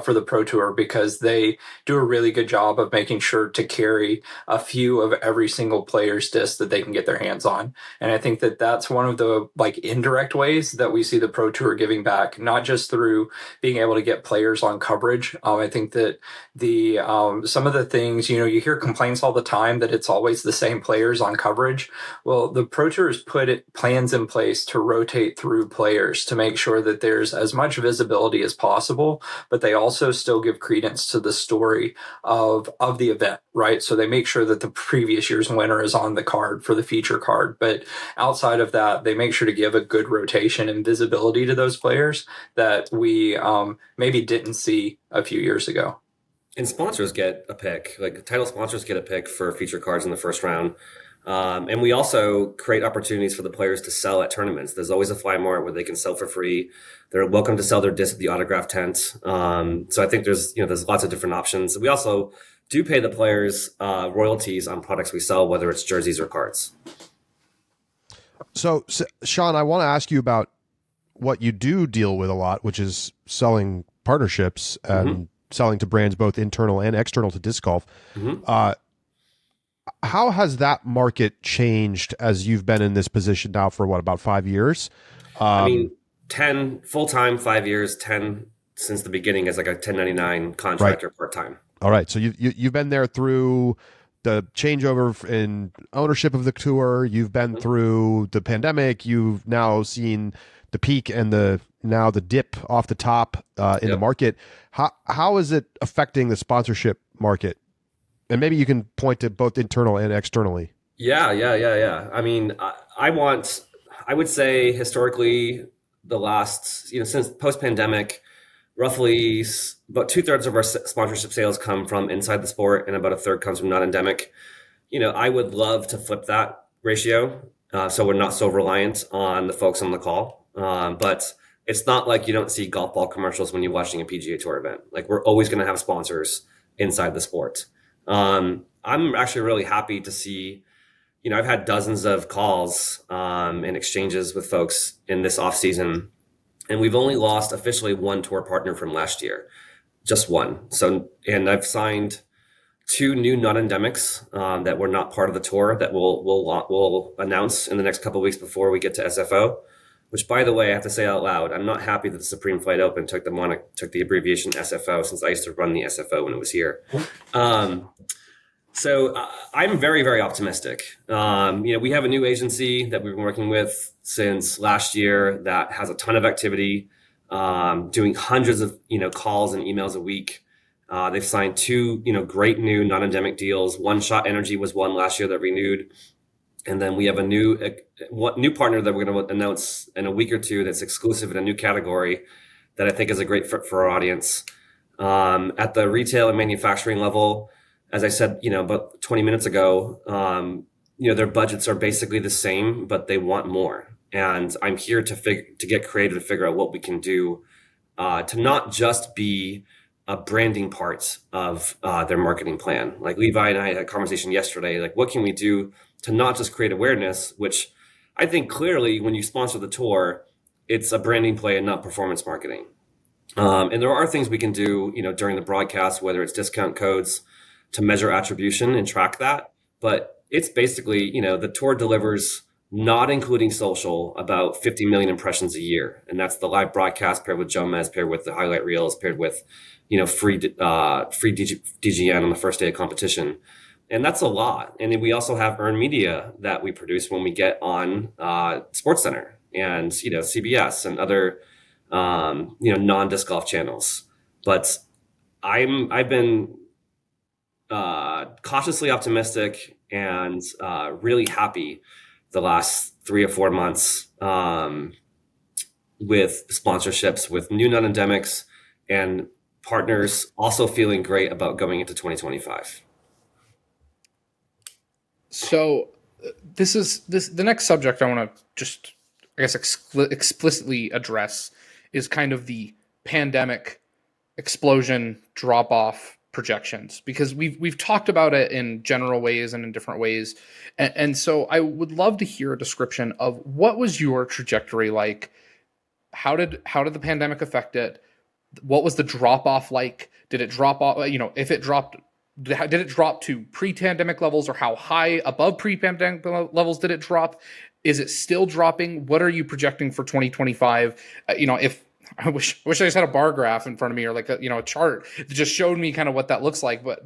for the Pro Tour, because they do a really good job of making sure to carry a few of every single player's disc that they can get their hands on. And I think that that's one of the like indirect ways that we see the Pro Tour giving back, not just through being able to get players on coverage. I think that the some of the things, you hear complaints all the time that it's always the same players on coverage. Well, the Pro Tour has put plans in place to rotate through players to make sure that there's as much visibility as possible, but they also still give credence to the story of the event, right? So they make sure that the previous year's winner is on the card for the feature card. But outside of that, they make sure to give a good rotation and visibility to those players that we maybe didn't see a few years ago. And sponsors get a pick, like title sponsors get a pick for feature cards in the first round. And we also create opportunities for the players to sell at tournaments. There's always a fly mart where they can sell for free. They're welcome to sell their disc at the autograph tent. So I think there's lots of different options. We also do pay the players royalties on products we sell, whether it's jerseys or cards. So Sean, I want to ask you about what you do deal with a lot, which is selling partnerships and selling to brands both internal and external to disc golf. How has that market changed as you've been in this position now for about 5 years? 10 full-time, 5 years, 10 since the beginning as like a 1099 contractor part-time. All right. So you've been there through the changeover in ownership of the tour. You've been through the pandemic. You've now seen the peak and the dip off the top in the market. How is it affecting the sponsorship market? And maybe you can point to both internal and externally. Yeah. I mean, I would say historically the last, since post-pandemic, roughly about 2/3 of our sponsorship sales come from inside the sport and about 1/3 comes from non-endemic. I would love to flip that ratio so we're not so reliant on the folks on the call. But it's not like you don't see golf ball commercials when you're watching a PGA Tour event. Like we're always going to have sponsors inside the sport. I'm actually really happy to see, I've had dozens of calls and exchanges with folks in this off season, and we've only lost officially one tour partner from last year, just one. So, and I've signed 2 new non-endemics that were not part of the tour that we'll announce in the next couple of weeks before we get to SFO. Which, by the way, I have to say out loud, I'm not happy that the Supreme Flight Open took the abbreviation SFO, since I used to run the SFO when it was here. So I'm very, very optimistic. We have a new agency that we've been working with since last year that has a ton of activity, doing hundreds of calls and emails a week. They've signed 2 great new non-endemic deals. One Shot Energy was one last year that renewed. And then we have a new partner that we're going to announce in a week or two that's exclusive in a new category that I think is a great fit for our audience. At the retail and manufacturing level, as I said, about 20 minutes ago, their budgets are basically the same, but they want more. And I'm here to get creative to figure out what we can do to not just be a branding part of their marketing plan. Like Levi and I had a conversation yesterday, like what can we do to not just create awareness, which I think clearly when you sponsor the tour, it's a branding play and not performance marketing. And there are things we can do, during the broadcast, whether it's discount codes to measure attribution and track that. But it's basically, the tour delivers, not including social, about 50 million impressions a year. And that's the live broadcast paired with Jomez, paired with the highlight reels, paired with, free DGN on the first day of competition. And that's a lot. And then we also have earned media that we produce when we get on SportsCenter and CBS and other non-disc golf channels. But I've been cautiously optimistic and really happy the last 3 or 4 months with sponsorships with new non-endemics and partners also feeling great about going into 2025. So the next subject I want to just, I guess, explicitly address is kind of the pandemic explosion drop off projections, because we've talked about it in general ways and in different ways. And so I would love to hear a description of what was your trajectory like? How did the pandemic affect it? what was the drop off like? Did it drop off? If it dropped, did it drop to pre-pandemic levels, or how high above pre-pandemic levels did it drop? Is it still dropping? What are you projecting for 2025? If I wish I just had a bar graph in front of me, or like a chart that just showed me kind of what that looks like. But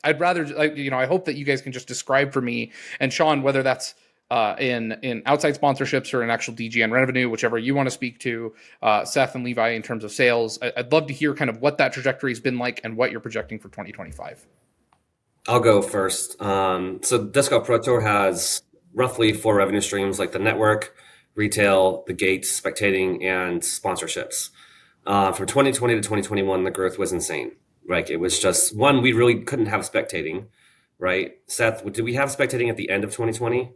I'd rather, I hope that you guys can just describe for me and Sean, whether that's in outside sponsorships or in actual DGN revenue, whichever you want to speak to, Seth and Levi, in terms of sales. I'd love to hear kind of what that trajectory has been like and what you're projecting for 2025. I'll go first. So Disc Golf Pro Tour has roughly 4 revenue streams, like the network, retail, the gates, spectating, and sponsorships. From 2020 to 2021, the growth was insane. Like, it was just one, we really couldn't have spectating, right? Seth, did we have spectating at the end of 2020?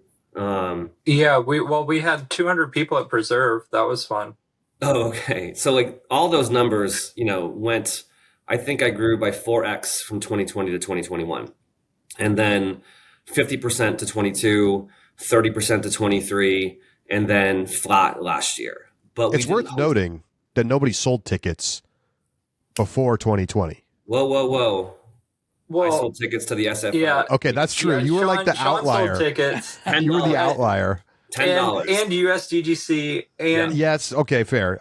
Yeah, we had 200 people at Preserve. That was fun. Oh, okay. So like all those numbers, went, I think I grew by 4x from 2020 to 2021. And then 50% to 22, 30% to 23, and then flat last year. But it's worth noting that nobody sold tickets before 2020. Whoa. Well, I sold tickets to the SFO. Yeah. Okay, that's true. Yeah, You were like the Sean outlier. sold tickets. You were the outlier. $10. And USDGC and Yes. Okay. Fair.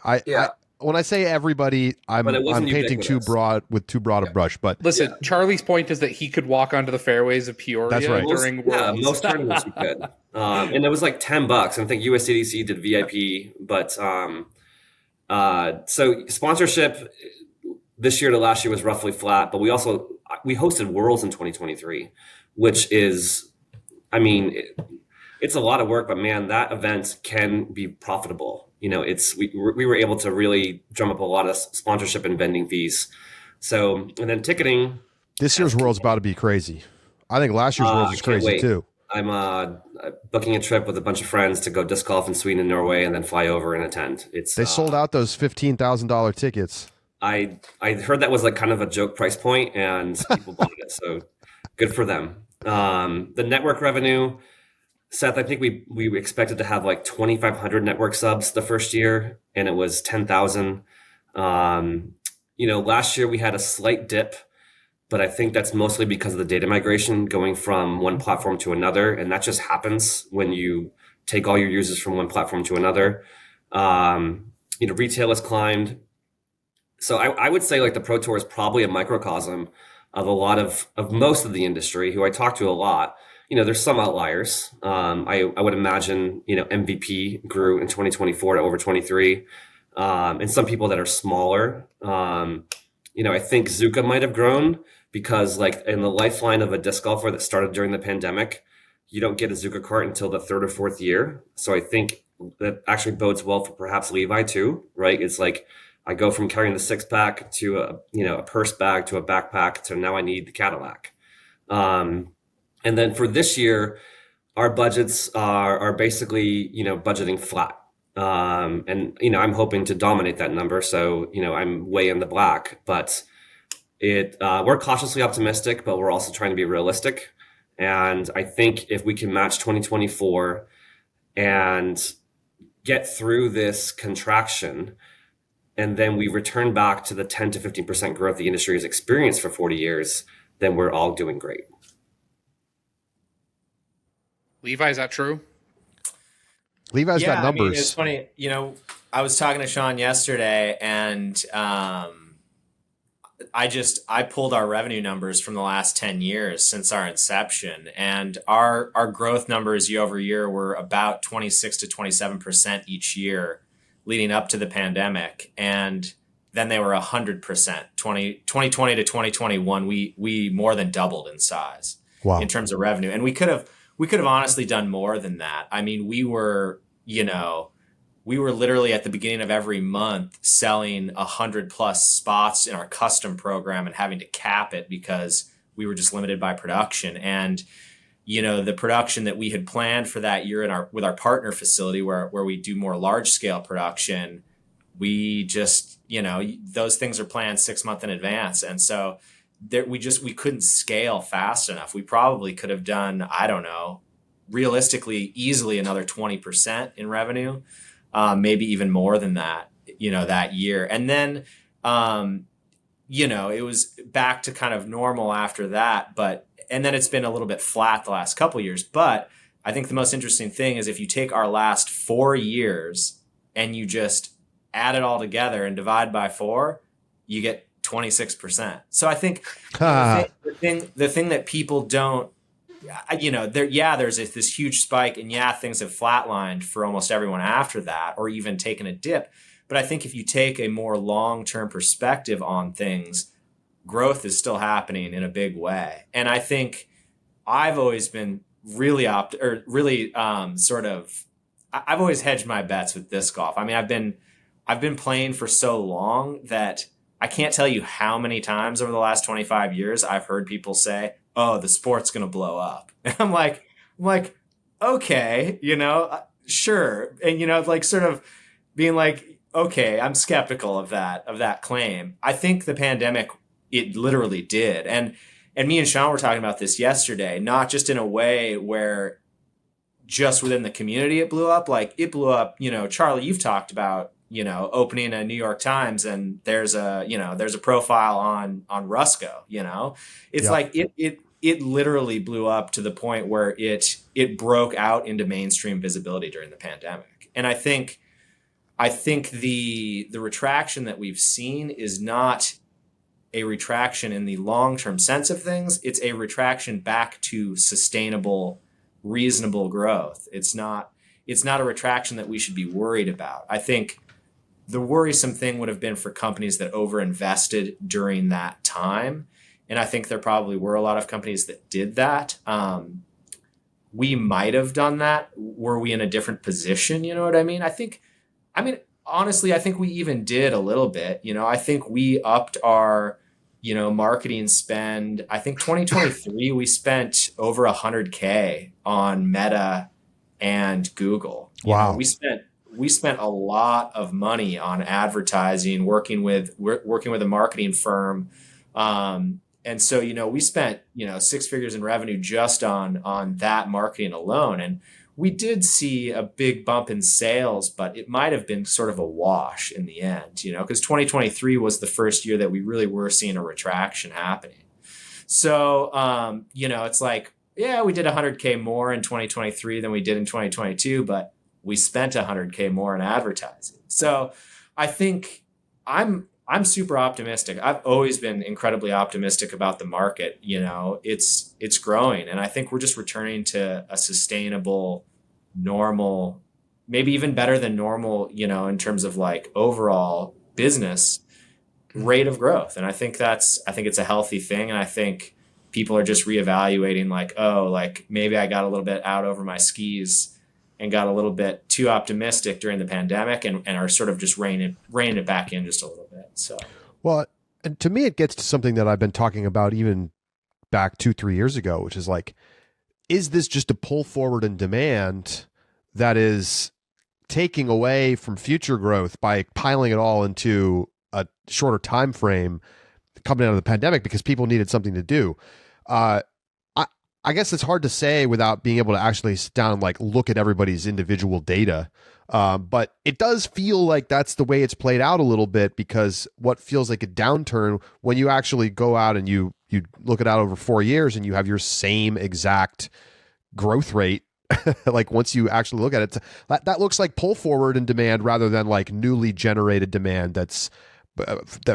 When I say everybody, I'm painting too broad a brush. But listen, Charlie's point is that he could walk onto the fairways of Peoria That's right. during Worlds. Most tournaments we could. And it was like $10. I think USDGC did VIP, but so sponsorship this year to last year was roughly flat. But we hosted Worlds in 2023, which is, it's a lot of work, but man, that event can be profitable. We were able to really drum up a lot of sponsorship and vending fees. So, and then ticketing. This year's World's about to be crazy. I think last year's World was crazy too. I'm booking a trip with a bunch of friends to go disc golf in Sweden and Norway, and then fly over and attend. They sold out those $15,000 tickets. I heard that was like kind of a joke price point, and people bought it. So good for them. The network revenue, Seth, I think we expected to have like 2,500 network subs the first year, and it was 10,000. Last year we had a slight dip, but I think that's mostly because of the data migration going from one platform to another. And that just happens when you take all your users from one platform to another. Retail has climbed. So I would say like the Pro Tour is probably a microcosm of a lot of most of the industry who I talk to a lot. There's some outliers. I would imagine, MVP grew in 2024 to over 23. And some people that are smaller. I think Zuka might have grown because like in the lifeline of a disc golfer that started during the pandemic, you don't get a Zuka cart until the 3rd or 4th year. So I think that actually bodes well for perhaps Levi too, right? It's like I go from carrying the 6-pack to a purse bag to a backpack to now I need the Cadillac. And then for this year, our budgets are basically, budgeting flat. I'm hoping to dominate that number. So, I'm way in the black, but we're cautiously optimistic, but we're also trying to be realistic. And I think if we can match 2024 and get through this contraction, and then we return back to the 10 to 15% growth the industry has experienced for 40 years, then we're all doing great. Levi, is that true? Levi's got numbers. It's funny. I was talking to Sean yesterday, and I pulled our revenue numbers from the last 10 years since our inception, and our growth numbers year over year were about 26 to 27% each year leading up to the pandemic, and then they were 100%. 2020 to 2021, we more than doubled in size. Wow. In terms of revenue, and we could have honestly done more than that. We were literally at the beginning of every month selling 100+ spots in our custom program and having to cap it because we were just limited by production. And, the production that we had planned for that year with our partner facility where we do more large scale production, we just, those things are planned 6 months in advance. And so we couldn't scale fast enough. We probably could have done, I don't know, realistically, easily another 20% in revenue, maybe even more than that, that year. And then It was back to kind of normal after that, and then it's been a little bit flat the last couple of years. But I think the most interesting thing is if you take our last 4 years and you just add it all together and divide by 4, you get 26%. So I think the thing that people don't, there's this huge spike, and things have flatlined for almost everyone after that, or even taken a dip. But I think if you take a more long-term perspective on things, growth is still happening in a big way. And I think I've always been I've always hedged my bets with disc golf. I mean, I've been playing for so long that I can't tell you how many times over the last 25 years I've heard people say, "Oh, the sport's going to blow up." And I'm like, okay, sure. And, sort of being like, okay, I'm skeptical of that claim. I think the pandemic, it literally did. And me and Sean were talking about this yesterday, not just in a way where just within the community it blew up. Like it blew up, Charlie, you've talked about, opening a New York Times and there's a profile on Rusco, it's like it literally blew up to the point where it broke out into mainstream visibility during the pandemic. And I think the retraction that we've seen is not a retraction in the long-term sense of things. It's a retraction back to sustainable, reasonable growth. It's not a retraction that we should be worried about. I think the worrisome thing would have been for companies that overinvested during that time. And I think there probably were a lot of companies that did that. We might have done that. Were we in a different position? You know what I mean? Honestly, I think we even did a little bit. I think we upped our, marketing spend. I think 2023, we spent over $100K on Meta and Google. Wow. We spent a lot of money on advertising, working with a marketing firm. And so, we spent, 6 figures in revenue just on that marketing alone. And we did see a big bump in sales, but it might have been sort of a wash in the end, because 2023 was the first year that we really were seeing a retraction happening. So, it's like, we did 100K more in 2023 than we did in 2022, but we spent 100K more in advertising. So I think I'm super optimistic. I've always been incredibly optimistic about the market. It's growing, and I think we're just returning to a sustainable, normal, maybe even better than normal, in terms of like overall business rate of growth. And I think it's a healthy thing. And I think people are just reevaluating maybe I got a little bit out over my skis and got a little bit too optimistic during the pandemic and are sort of just reining it back in just a little bit. So, well, and to me, it gets to something that I've been talking about even back 2-3 years ago, which is like, is this just a pull forward in demand that is taking away from future growth by piling it all into a shorter time frame coming out of the pandemic because people needed something to do? I guess it's hard to say without being able to actually sit down and like look at everybody's individual data. But it does feel like that's the way it's played out a little bit, because what feels like a downturn, when you actually go out and you look it out over 4 years and you have your same exact growth rate, like once you actually look at it, that looks like pull forward in demand rather than like newly generated demand that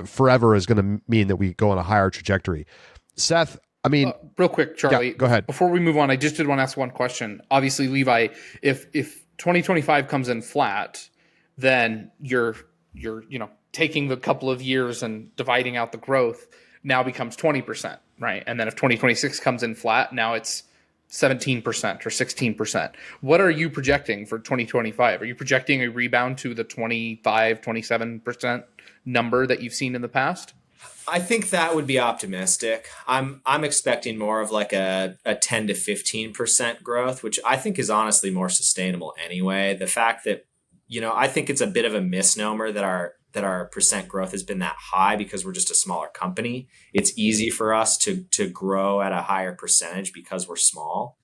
forever is going to mean that we go on a higher trajectory. Seth, real quick, Charlie, go ahead. Before we move on, I just did want to ask one question. Obviously, Levi, if 2025 comes in flat, then you're taking the couple of years and dividing out the growth now becomes 20%, right? And then if 2026 comes in flat, now it's 17% or 16%. What are you projecting for 2025? Are you projecting a rebound to the 25, 27% number that you've seen in the past? I think that would be optimistic. I'm expecting more of like a 10 to 15% growth, which I think is honestly more sustainable anyway. The fact that, I think it's a bit of a misnomer that our percent growth has been that high because we're just a smaller company. It's easy for us to grow at a higher percentage because we're small.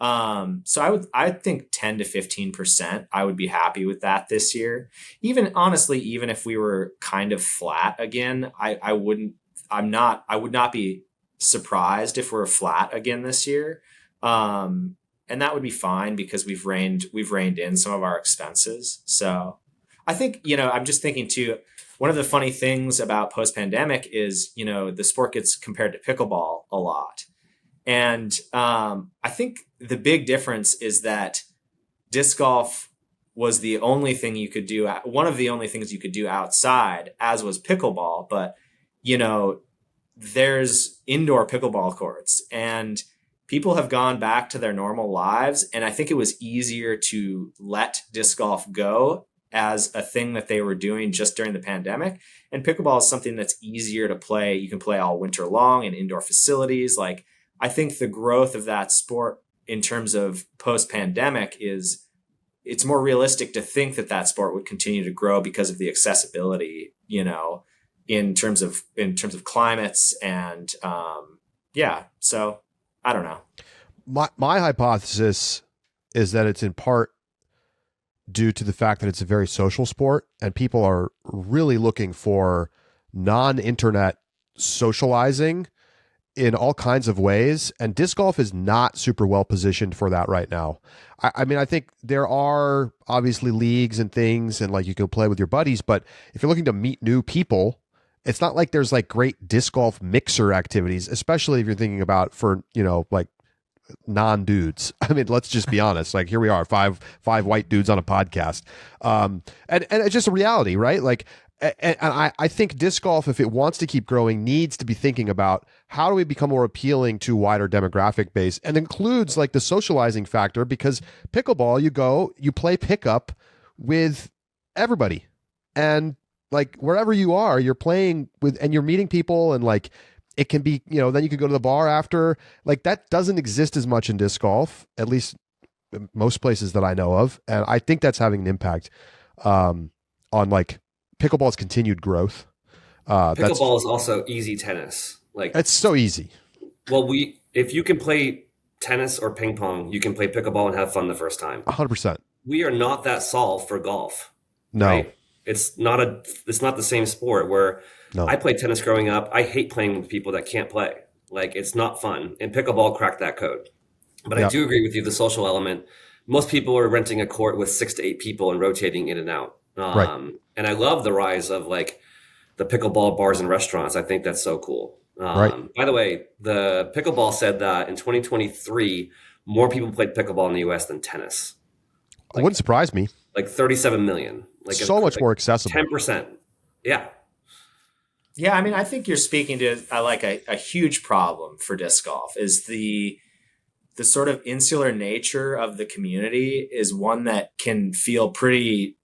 So I think 10 to 15%, I would be happy with that this year. Even honestly, even if we were kind of flat again, I would not be surprised if we're flat again this year. And that would be fine because we've reined in some of our expenses. So I think, I'm just thinking too, one of the funny things about post-pandemic is, the sport gets compared to pickleball a lot. And I think the big difference is that disc golf was the only thing you could do, one of the only things you could do outside, as was pickleball. But, there's indoor pickleball courts and people have gone back to their normal lives. And I think it was easier to let disc golf go as a thing that they were doing just during the pandemic. And pickleball is something that's easier to play. You can play all winter long in indoor facilities. Like, I think the growth of that sport in terms of post-pandemic it's more realistic to think that sport would continue to grow because of the accessibility, in terms of climates and so I don't know. My hypothesis is that it's in part due to the fact that it's a very social sport and people are really looking for non-internet socializing in all kinds of ways. And disc golf is not super well positioned for that right now. I mean, I think there are obviously leagues and things and like you can play with your buddies, but if you're looking to meet new people, it's not like there's like great disc golf mixer activities, especially if you're thinking about for, like non-dudes. I mean, let's just be honest. Like here we are, five white dudes on a podcast. And it's just a reality, right? Like, and I think disc golf, if it wants to keep growing, needs to be thinking about how do we become more appealing to wider demographic base, and includes like the socializing factor, because pickleball, you play pickup with everybody. And like wherever you are, you're playing with, and you're meeting people, and like it can be, then you could go to the bar after. Like that doesn't exist as much in disc golf, at least most places that I know of. And I think that's having an impact on like pickleball's continued growth. Pickleball is also easy tennis. Like it's so easy. Well, if you can play tennis or ping pong, you can play pickleball and have fun the first time. 100%. We are not that solved for golf. No. Right? It's not the same sport where I played tennis growing up. I hate playing with people that can't play. Like it's not fun. And pickleball cracked that code. But I do agree with you, the social element. Most people are renting a court with 6 to 8 people and rotating in and out. Right. And I love the rise of like the pickleball bars and restaurants. I think that's so cool. Right. By the way, the pickleball said that in 2023, more people played pickleball in the US than tennis. It wouldn't surprise me. Like 37 million. Like so much more accessible. 10%. Yeah. Yeah, I mean, I think you're speaking to a huge problem for disc golf is the sort of insular nature of the community is one that can feel pretty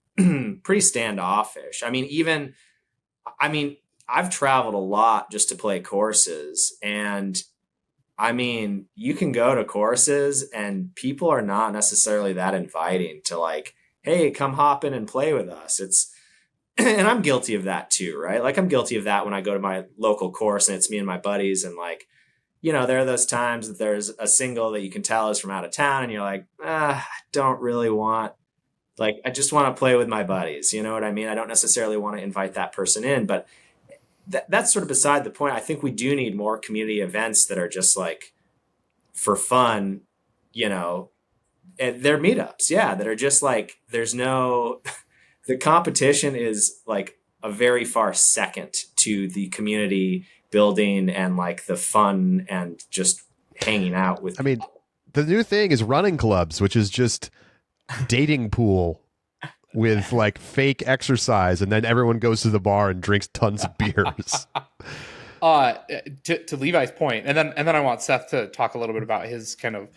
standoffish. I mean, I've traveled a lot just to play courses, and I mean, you can go to courses and people are not necessarily that inviting to like, hey, come hop in and play with us. And I'm guilty of that too, right? Like I'm guilty of that when I go to my local course and it's me and my buddies, and like, there are those times that there's a single that you can tell is from out of town and you're like, I don't really want, like, I just want to play with my buddies. You know what I mean? I don't necessarily want to invite that person in, but that's sort of beside the point. I think we do need more community events that are just like for fun, and they're meetups. Yeah. That are just like, there's no, the competition is like a very far second to the community building and like the fun and just hanging out with. I mean, the new thing is running clubs, which is just dating pool with like fake exercise, and then everyone goes to the bar and drinks tons of beers. To Levi's point, and then I want Seth to talk a little bit about his kind of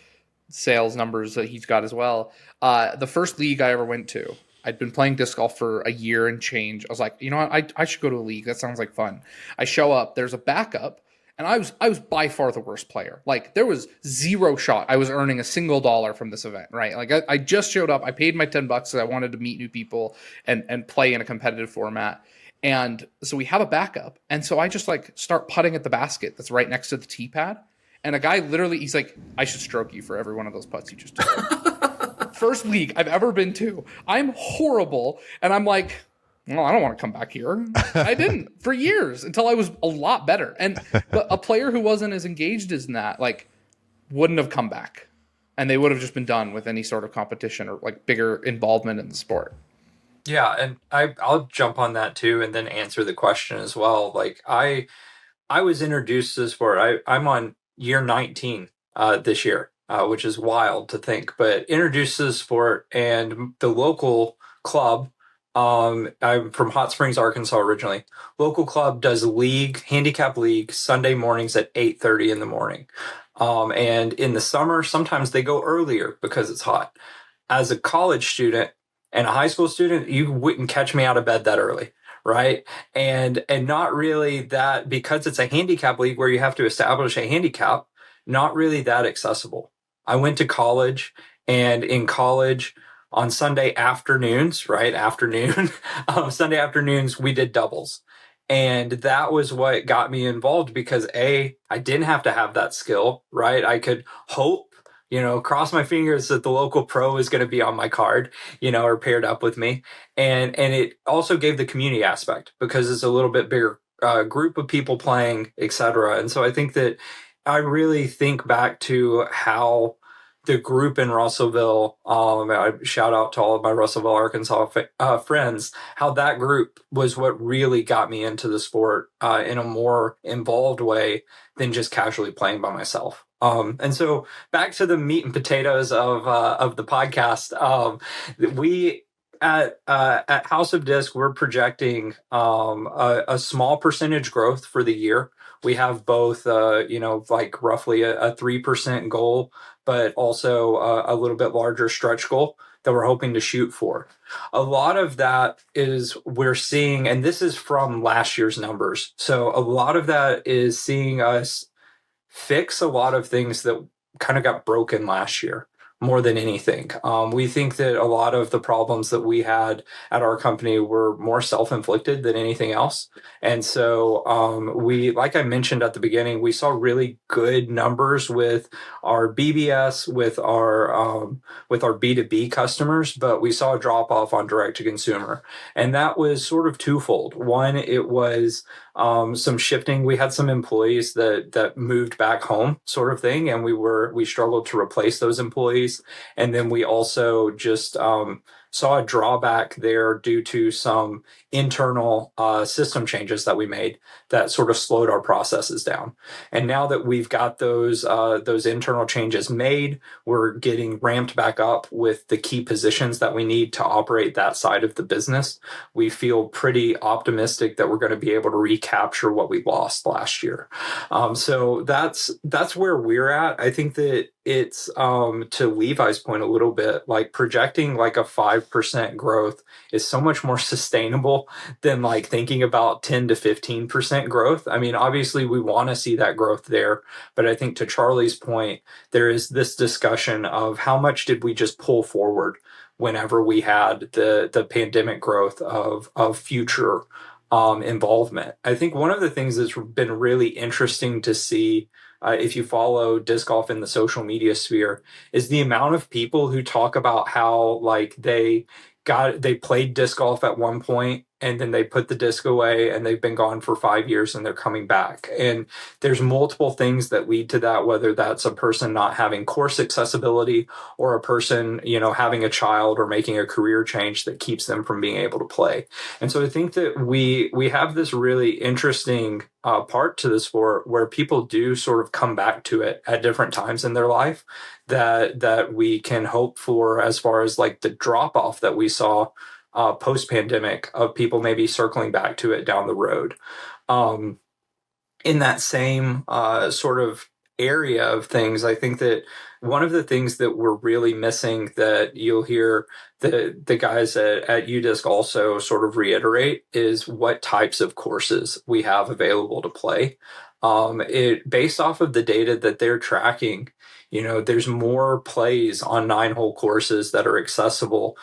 sales numbers that he's got as well. The first league I ever went to, I'd been playing disc golf for a year and change. I was like, you know what? I should go to a league. That sounds like fun. I show up. There's a backup. And I was by far the worst player. Like there was zero shot I was earning a single dollar from this event, right? Like I just showed up. I paid my $10 because I wanted to meet new people and play in a competitive format. And so we have a backup. And so I just like start putting at the basket that's right next to the tee pad. And a guy literally, he's like, I should stroke you for every one of those putts you just took. First league I've ever been to. I'm horrible. And I'm like, well, I don't want to come back here. I didn't for years until I was a lot better. But a player who wasn't as engaged as that, like, wouldn't have come back. And they would have just been done with any sort of competition or like bigger involvement in the sport. Yeah, and I'll jump on that too, and then answer the question as well. Like I was introduced to the sport. I'm on year 19 this year, which is wild to think. But introduced to the sport, and the local club. I'm from Hot Springs, Arkansas originally. Local club does handicap league Sunday mornings at 8:30 in the morning. And in the summer, sometimes they go earlier because it's hot. As a college student and a high school student, you wouldn't catch me out of bed that early, right? And not really that, because it's a handicap league where you have to establish a handicap, not really that accessible. I went to college, and in college on Sunday afternoons, right? Sunday afternoons, we did doubles. And that was what got me involved, because I didn't have to have that skill, right? I could hope, cross my fingers that the local pro is going to be on my card, or paired up with me. And it also gave the community aspect, because it's a little bit bigger group of people playing, etc. And so I think that I really think back to how the group in Russellville, I shout out to all of my Russellville, Arkansas friends, how that group was what really got me into the sport in a more involved way than just casually playing by myself. And so back to the meat and potatoes of the podcast, we at House of Disc, we're projecting a small percentage growth for the year. We have both, like roughly a 3% goal, but also a little bit larger stretch goal that we're hoping to shoot for. A lot of that is we're seeing, and this is from last year's numbers. So a lot of that is seeing us fix a lot of things that kind of got broken last year. More than anything. We think that a lot of the problems that we had at our company were more self-inflicted than anything else. And so we, like I mentioned at the beginning, we saw really good numbers with our BBS, with our B2B customers, but we saw a drop off on direct to consumer. And that was sort of twofold. One, it was some shifting. We had some employees that moved back home, sort of thing, and we struggled to replace those employees. And then we also just saw a drawback there due to some internal system changes that we made that sort of slowed our processes down. And now that we've got those internal changes made, we're getting ramped back up with the key positions that we need to operate that side of the business. We feel pretty optimistic that we're going to be able to recapture what we lost last year. So that's where we're at. I think that it's to Levi's point a little bit, like projecting like a 5% growth is so much more sustainable than like thinking about 10 to 15% growth. I mean, obviously we want to see that growth there, but I think to Charlie's point, there is this discussion of how much did we just pull forward whenever we had the pandemic growth of future involvement. I think one of the things that's been really interesting to see, if you follow disc golf in the social media sphere, is the amount of people who talk about how like they played disc golf at one point and then they put the disc away and they've been gone for 5 years and they're coming back. And there's multiple things that lead to that, whether that's a person not having course accessibility or a person, having a child or making a career change that keeps them from being able to play. And so I think that we have this really interesting part to the sport where people do sort of come back to it at different times in their life that we can hope for, as far as like the drop off that we saw post-pandemic of people maybe circling back to it down the road. In that same sort of area of things, I think that one of the things that we're really missing, that you'll hear the guys at UDisc also sort of reiterate, is what types of courses we have available to play. Based off of the data that they're tracking, there's more plays on 9-hole courses that are accessible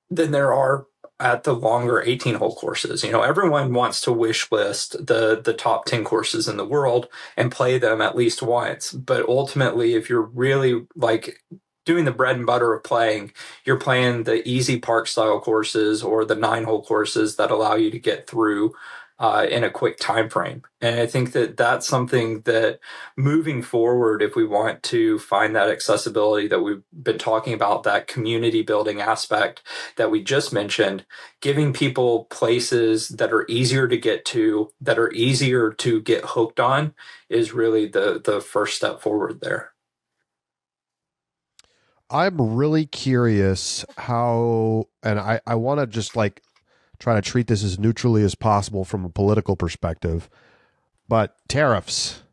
than there are at the longer 18-hole courses. Everyone wants to wish list the top 10 courses in the world and play them at least once. But ultimately, if you're really like doing the bread and butter of playing, you're playing the easy park style courses or the 9-hole courses that allow you to get through in a quick time frame. And I think that that's something that moving forward, if we want to find that accessibility that we've been talking about, that community building aspect that we just mentioned, giving people places that are easier to get to, that are easier to get hooked on, is really the first step forward there. I'm really curious how, and I want to just like try to treat this as neutrally as possible from a political perspective, but tariffs.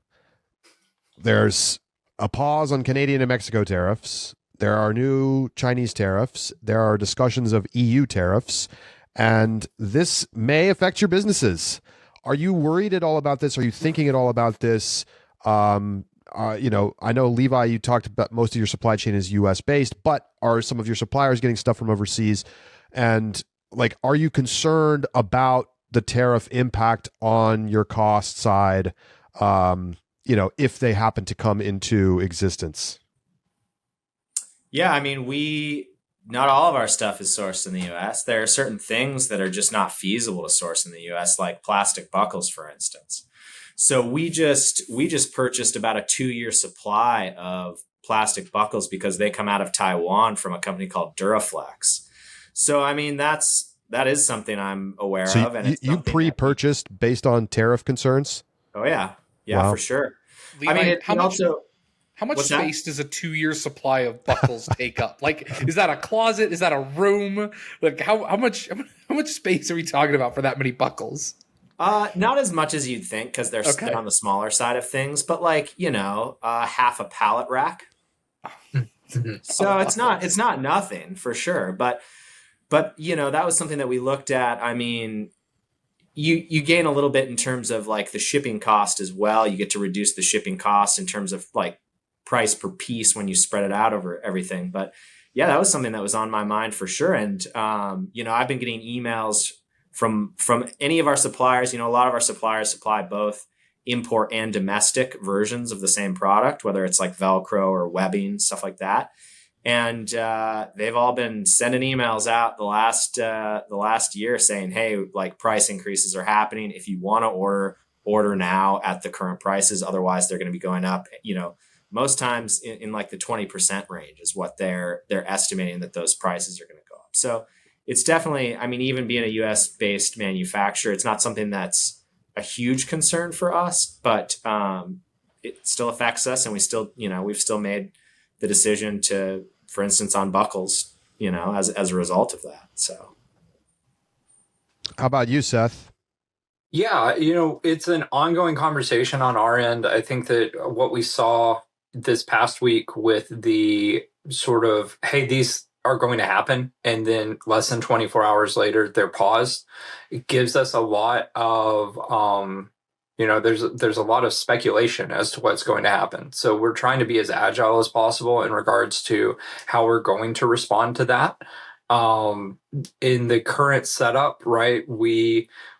There's a pause on Canadian and Mexico tariffs. There are new Chinese tariffs. There are discussions of EU tariffs, and this may affect your businesses. Are you worried at all about this? Are you thinking at all about this? I know, Levi, you talked about most of your supply chain is U.S. based, but are some of your suppliers getting stuff from overseas? And like, are you concerned about the tariff impact on your cost side, if they happen to come into existence? Yeah, I mean, not all of our stuff is sourced in the U.S. There are certain things that are just not feasible to source in the U.S., like plastic buckles, for instance. So we just purchased about a 2-year supply of plastic buckles because they come out of Taiwan from a company called Duraflex. So, I mean, that is something I'm aware of. And you pre-purchased based on tariff concerns? Oh, yeah. Yeah, wow. For sure. Levi, I mean, how much space does a 2-year supply of buckles take up? Like, is that a closet? Is that a room? Like, how much space are we talking about for that many buckles? Not as much as you'd think, because they're on the smaller side of things, but like, half a pallet rack. So it's not nothing for sure. But that was something that we looked at. I mean, you gain a little bit in terms of like the shipping cost as well. You get to reduce the shipping cost in terms of like price per piece when you spread it out over everything. But yeah, that was something that was on my mind for sure. And, I've been getting emails from any of our suppliers. A lot of our suppliers supply both import and domestic versions of the same product, whether it's like Velcro or webbing, stuff like that. And they've all been sending emails out the last year saying, hey, like price increases are happening. If you want to order now at the current prices, otherwise they're going to be going up. Most times in like the 20% range is what they're estimating that those prices are going to go up. So it's definitely, I mean, even being a US based manufacturer, it's not something that's a huge concern for us, but it still affects us. And we've still made the decision to, for instance, on buckles, as a result of that. So how about you, Seth? Yeah, it's an ongoing conversation on our end. I think that what we saw this past week with the sort of, hey, these are going to happen, and then less than 24 hours later, they're paused. It gives us a lot of, there's a lot of speculation as to what's going to happen. So we're trying to be as agile as possible in regards to how we're going to respond to that. In the current setup, right,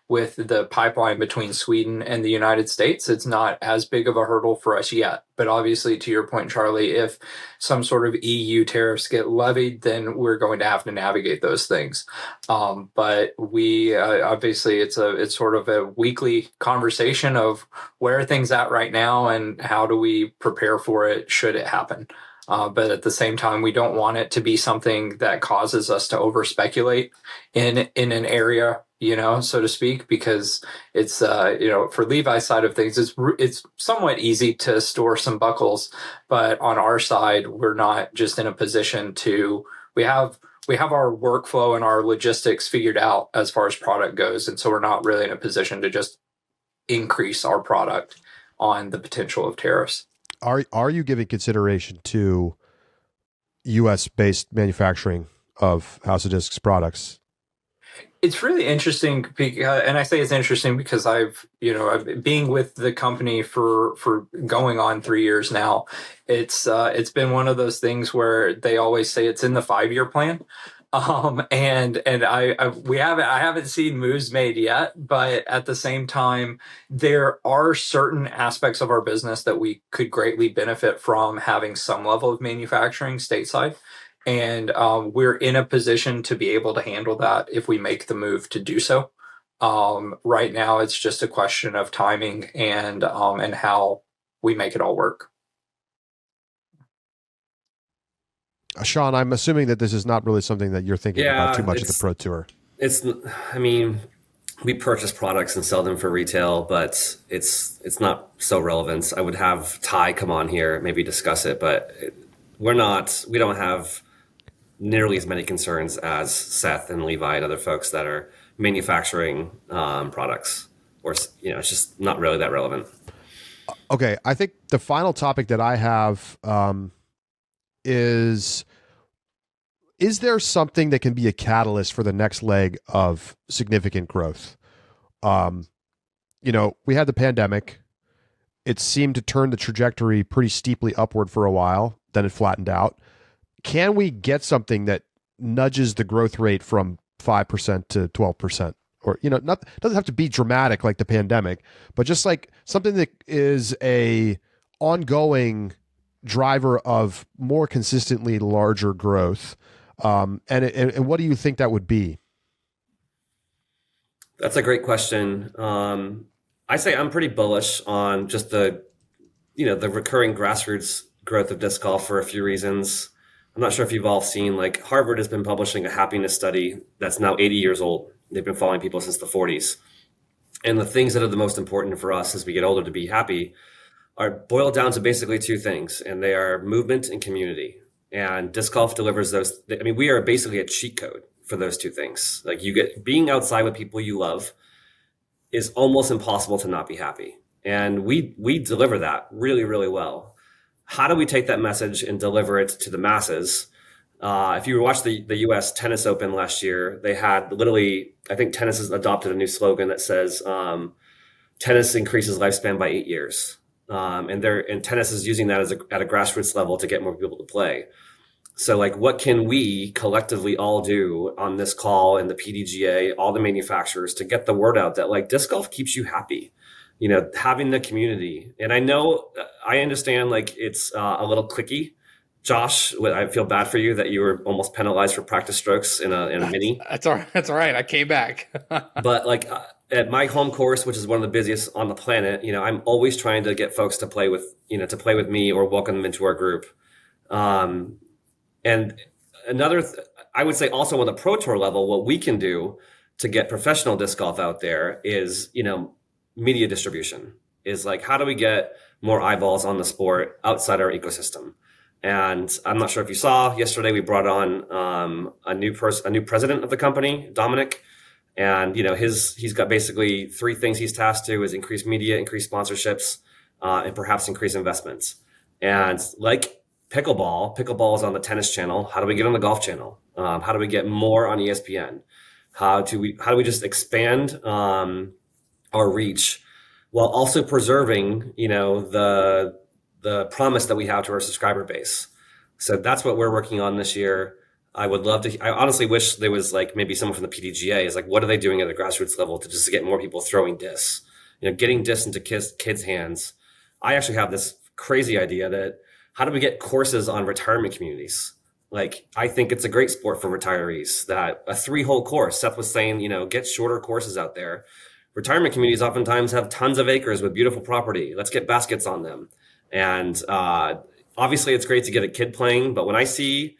with the pipeline between Sweden and the United States, it's not as big of a hurdle for us yet. But obviously, to your point, Charlie, if some sort of EU tariffs get levied, then we're going to have to navigate those things. But we obviously, it's sort of a weekly conversation of where are things at right now and how do we prepare for it should it happen. But at the same time, we don't want it to be something that causes us to over speculate in an area, so to speak, because it's, for Levi's side of things, it's somewhat easy to store some buckles, but on our side, we're not just in a position we have our workflow and our logistics figured out as far as product goes. And so we're not really in a position to just increase our product on the potential of tariffs. Are you giving consideration to U.S. based manufacturing of House of Discs products? It's really interesting, and I say it's interesting because I've being with the company for going on 3 years now. It's been one of those things where they always say it's in the 5-year plan. I haven't seen moves made yet, but at the same time, there are certain aspects of our business that we could greatly benefit from having some level of manufacturing stateside. And we're in a position to be able to handle that if we make the move to do so. Right now, it's just a question of timing and how we make it all work. Sean, I'm assuming that this is not really something that you're thinking about too much at the Pro Tour. I mean, we purchase products and sell them for retail, but it's not so relevant. I would have Ty come on here, maybe discuss it, but we don't have nearly as many concerns as Seth and Levi and other folks that are manufacturing products, or it's just not really that relevant. Okay, I think the final topic that I have is there something that can be a catalyst for the next leg of significant growth? We had the pandemic. It seemed to turn the trajectory pretty steeply upward for a while. Then it flattened out. Can we get something that nudges the growth rate from 5% to 12%? Or, doesn't have to be dramatic like the pandemic, but just like something that is a ongoing driver of more consistently larger growth. And what do you think that would be? That's a great question. I say I'm pretty bullish on just the recurring grassroots growth of disc golf for a few reasons. I'm not sure if you've all seen, like, Harvard has been publishing a happiness study that's now 80 years old. They've been following people since the 40s. And the things that are the most important for us as we get older to be happy are boiled down to basically two things, and they are movement and community. And disc golf delivers those. I mean, we are basically a cheat code for those two things. Like, being outside with people you love is almost impossible to not be happy. And we deliver that really, really well. How do we take that message and deliver it to the masses? If you watched the U.S. Tennis Open last year, they had literally, I think tennis has adopted a new slogan that says, tennis increases lifespan by 8 years. And tennis is using that at a grassroots level to get more people to play. So, like, what can we collectively all do on this call and the PDGA, all the manufacturers, to get the word out that, like, disc golf keeps you happy, having the community. And I understand, like, it's a little cliquey. Josh, I feel bad for you that you were almost penalized for practice strokes in a mini. That's all right. I came back. But, like, at my home course, which is one of the busiest on the planet, I'm always trying to get folks to play with me or welcome them into our group. And I would say also on the Pro Tour level, what we can do to get professional disc golf out there is, media distribution. Is like, how do we get more eyeballs on the sport outside our ecosystem? And I'm not sure if you saw yesterday, we brought on a new president of the company, Dominic. And, he's got basically three things he's tasked to: is increase media, increase sponsorships, and perhaps increase investments. And like pickleball is on the tennis channel. How do we get on the golf channel? How do we get more on ESPN? How do we just expand our reach while also preserving, the promise that we have to our subscriber base? So that's what we're working on this year. I honestly wish there was, like, maybe someone from the PDGA is like, what are they doing at the grassroots level to just get more people throwing discs, getting discs into kids' hands. I actually have this crazy idea that how do we get courses on retirement communities? Like, I think it's a great sport for retirees, that a 3-hole course. Seth was saying, get shorter courses out there. Retirement communities oftentimes have tons of acres with beautiful property. Let's get baskets on them. And obviously it's great to get a kid playing, but when I see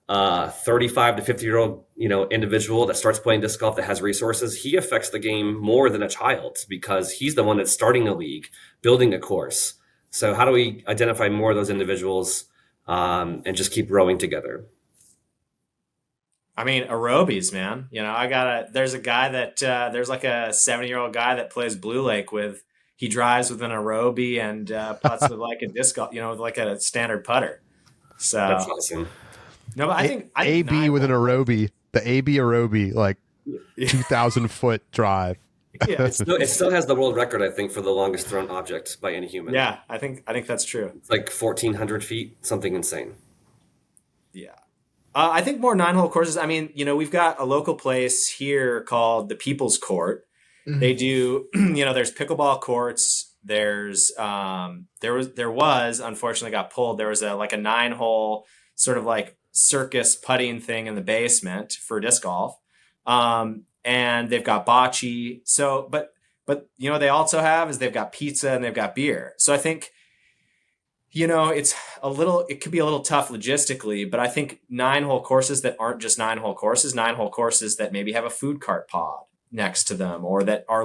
35 to 50-year-old, individual that starts playing disc golf that has resources, he affects the game more than a child, because he's the one that's starting a league, building a course. So how do we identify more of those individuals and just keep rowing together? I mean, aerobies, man. There's a guy that there's like a 70-year-old guy that plays Blue Lake with. He drives with an aerobie and putts with like a disc golf, like a standard putter. So that's awesome. No, but I think AB with an aerobie, the AB aerobie, like 2,000 foot drive. Yeah, it still has the world record, I think, for the longest thrown object by any human. Yeah, I think that's true. It's like 1,400 feet, something insane. Yeah. I think more 9-hole courses. I mean, we've got a local place here called the People's Court. Mm-hmm. They do, there's pickleball courts. There's there was unfortunately got pulled. There was a 9-hole sort of like circus putting thing in the basement for disc golf. And they've got bocce. So, but they also they've got pizza and they've got beer. So I think, it could be a little tough logistically, but I think 9-hole courses that aren't just 9-hole courses, 9-hole courses that maybe have a food cart pod next to them, or that are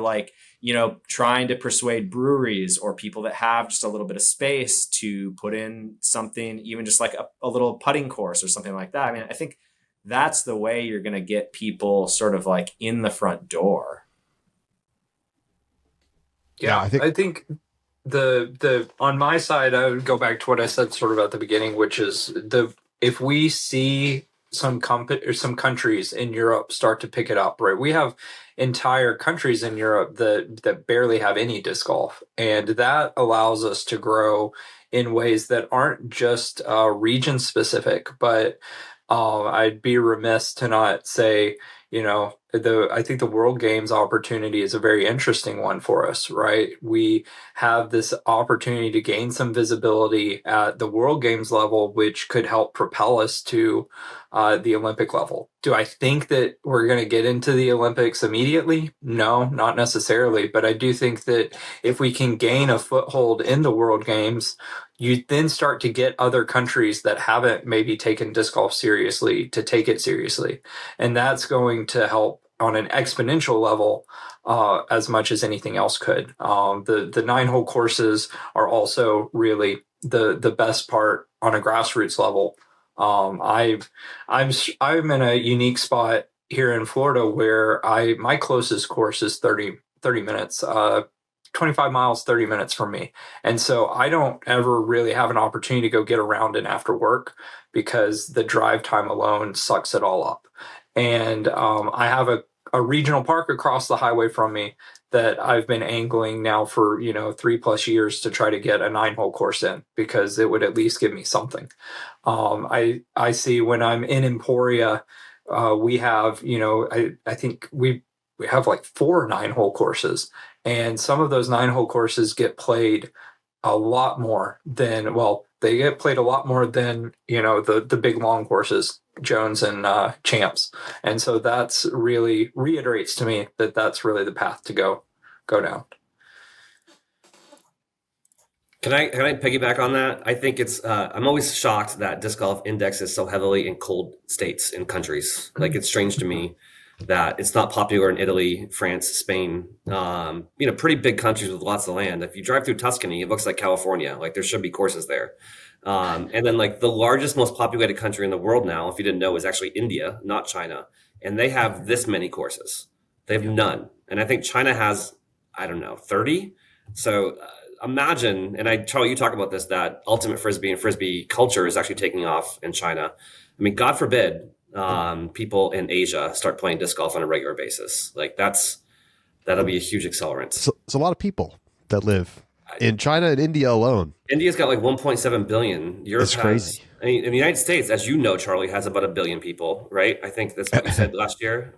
trying to persuade breweries or people that have just a little bit of space to put in something, even just like a little putting course or something like that. I mean, I think that's the way you're going to get people sort of like in the front door. Yeah, I think the on my side, I would go back to what I said sort of at the beginning, which is if we see some countries in Europe start to pick it up, right? We have entire countries in Europe that barely have any disc golf, and that allows us to grow in ways that aren't just region specific. But I'd be remiss to not say, I think the World Games opportunity is a very interesting one for us, right? We have this opportunity to gain some visibility at the World Games level, which could help propel us to the Olympic level. Do I think that we're going to get into the Olympics immediately? No, not necessarily. But I do think that if we can gain a foothold in the World Games, you then start to get other countries that haven't maybe taken disc golf seriously to take it seriously. And that's going to help on an exponential level as much as anything else could. The 9-hole courses are also really the best part on a grassroots level. I'm in a unique spot here in Florida where my closest course is 30 minutes, 25 miles, 30 minutes from me. And so I don't ever really have an opportunity to go get around in after work because the drive time alone sucks it all up. And I have a regional park across the highway from me that I've been angling now for 3+ years to try to get a 9-hole course in, because it would at least give me something. I see when I'm in Emporia, we have I think we have like 4 9-hole courses, and some of those 9-hole courses get played a lot more than they get played a lot more than the big long courses, Jones and Champs. And so that's really reiterates to me that that's really the path to go down. Can I piggyback on that? I think it's I'm always shocked that disc golf indexes so heavily in cold states and countries. Like, it's strange to me that it's not popular in Italy, France, Spain, pretty big countries with lots of land. If you drive through Tuscany, it looks like California. Like, there should be courses there. And then like the largest, most populated country in the world now, if you didn't know, is actually India, not China. And they have this many courses. They have none. And I think China has, 30. So imagine, and Charlie, you talk about this, that ultimate Frisbee and Frisbee culture is actually taking off in China. I mean, God forbid people in Asia start playing disc golf on a regular basis. Like, that'll be a huge accelerant. So it's a lot of people that live in China and India alone. India's got like 1.7 billion. Europe That's crazy. In the United States, as you know, Charlie, has about 1 billion people, right? I think that's what you said last year.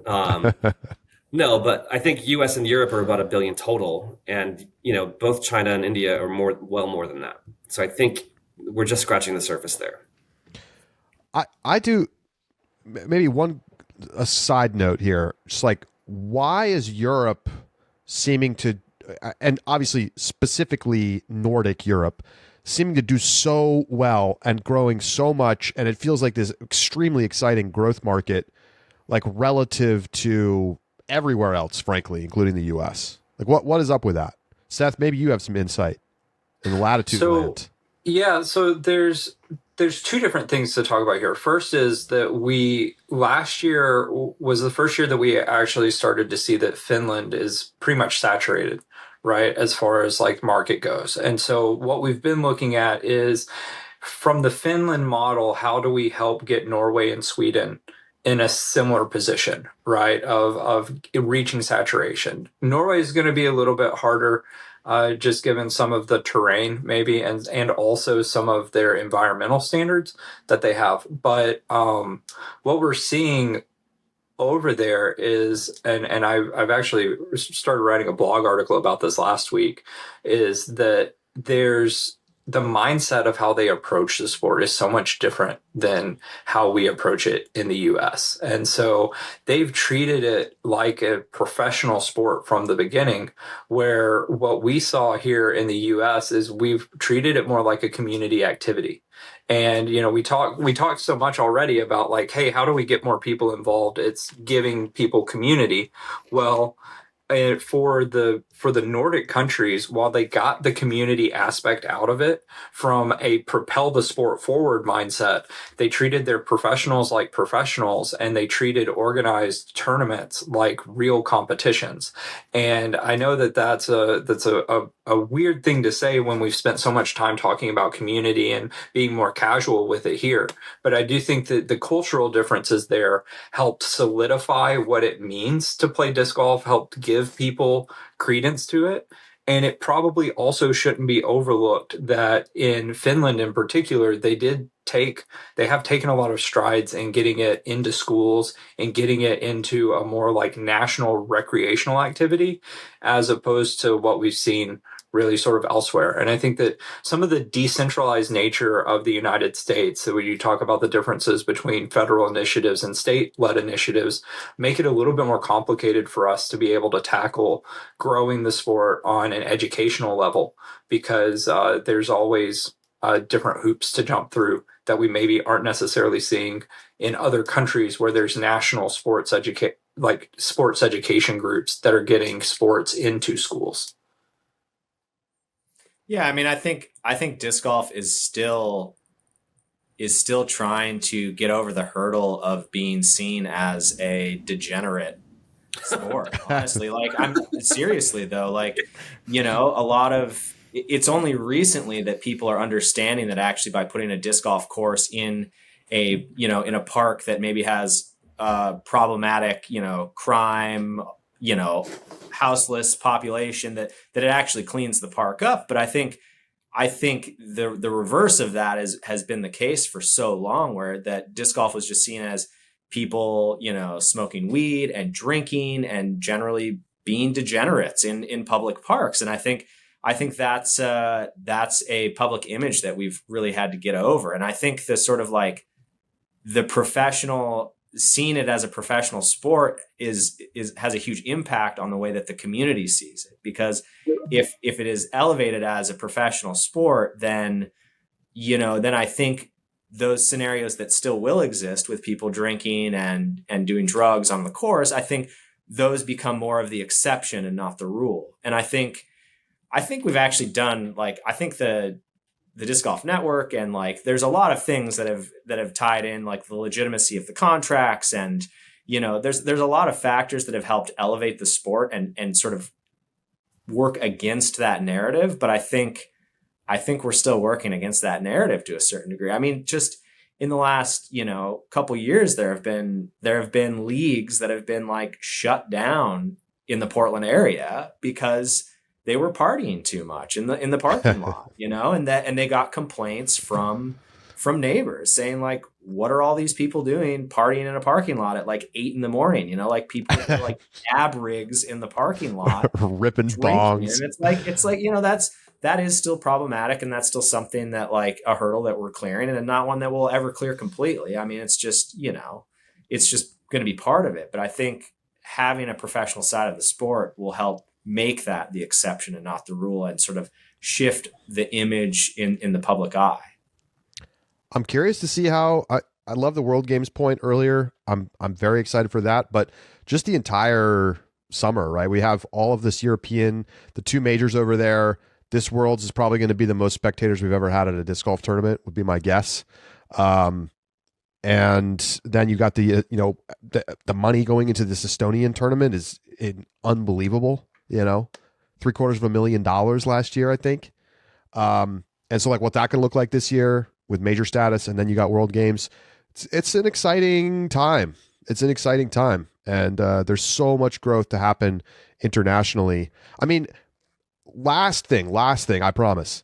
No, but I think US and Europe are about 1 billion total. And, both China and India are more than that. So I think we're just scratching the surface there. I do maybe a side note here. Just like, why is Europe seeming to, and obviously specifically Nordic Europe, seeming to do so well and growing so much, and it feels like this extremely exciting growth market, like relative to everywhere else, frankly, including the US? Like, what is up with that? Seth, maybe you have some insight in the latitude land. Yeah, so there's 2 different things to talk about here. First is that last year was the first year that we actually started to see that Finland is pretty much saturated, right, as far as like market goes. And so what we've been looking at is, from the Finland model, how do we help get Norway and Sweden in a similar position, right, of reaching saturation? Norway is going to be a little bit harder just given some of the terrain maybe, and also some of their environmental standards that they have. But what we're seeing over there is, and I've actually started writing a blog article about this last week, is that there's the mindset of how they approach the sport is so much different than how we approach it in the US. And so they've treated it like a professional sport from the beginning, where what we saw here in the US is we've treated it more like a community activity. And, you know, we talked so much already about like, hey, how do we get more people involved? It's giving people community. Well, for the Nordic countries, while they got the community aspect out of it from a propel the sport forward mindset, they treated their professionals like professionals, and they treated organized tournaments like real competitions. And I know that that's a weird thing to say when we've spent so much time talking about community and being more casual with it here. But I do think that the cultural differences there helped solidify what it means to play disc golf, helped give people credence to it. And it probably also shouldn't be overlooked that in Finland in particular, they have taken a lot of strides in getting it into schools and getting it into a more like national recreational activity, as opposed to what we've seen really sort of elsewhere. And I think that some of the decentralized nature of the United States, that when you talk about the differences between federal initiatives and state-led initiatives, make it a little bit more complicated for us to be able to tackle growing the sport on an educational level, because there's always different hoops to jump through that we maybe aren't necessarily seeing in other countries where there's national sports education groups that are getting sports into schools. Yeah, I mean, I think disc golf is still trying to get over the hurdle of being seen as a degenerate sport. Honestly, like seriously though, like, you know, it's only recently that people are understanding that actually by putting a disc golf course in a park that maybe has problematic, crime, houseless population, that it actually cleans the park up. But I think the reverse of that has been the case for so long, where that disc golf was just seen as people, smoking weed and drinking and generally being degenerates in public parks. And I think that's a public image that we've really had to get over. And I think the sort of like the professional, seeing it as a professional sport has a huge impact on the way that the community sees it. Because if it is elevated as a professional sport, then I think those scenarios that still will exist with people drinking and doing drugs on the course, I think those become more of the exception and not the rule. And I think we've actually done, like, I think the Disc Golf Network and like there's a lot of things that have tied in, like the legitimacy of the contracts, and there's a lot of factors that have helped elevate the sport and sort of work against that narrative. But I think we're still working against that narrative to a certain degree. I mean, just in the last couple years, there have been leagues that have been like shut down in the Portland area because they were partying too much in the parking lot, and they got complaints from neighbors saying like, what are all these people doing partying in a parking lot at like 8 a.m? Like people like dab rigs in the parking lot, ripping bongs. And it's like, that is still problematic. And that's still something that like a hurdle that we're clearing, and not one that we'll ever clear completely. I mean, it's just, it's just going to be part of it. But I think having a professional side of the sport will help make that the exception and not the rule, and sort of shift the image in the public eye. I'm curious to see how I love the World Games point earlier. I'm very excited for that, but just the entire summer, right? We have all of this European, the two majors over there. This Worlds is probably going to be the most spectators we've ever had at a disc golf tournament, would be my guess. And then you got the money going into this Estonian tournament is unbelievable. $750,000 last year, I think. And so like what that can look like this year with major status, and then you got World Games. It's an exciting time. And there's so much growth to happen internationally. I mean, last thing, I promise.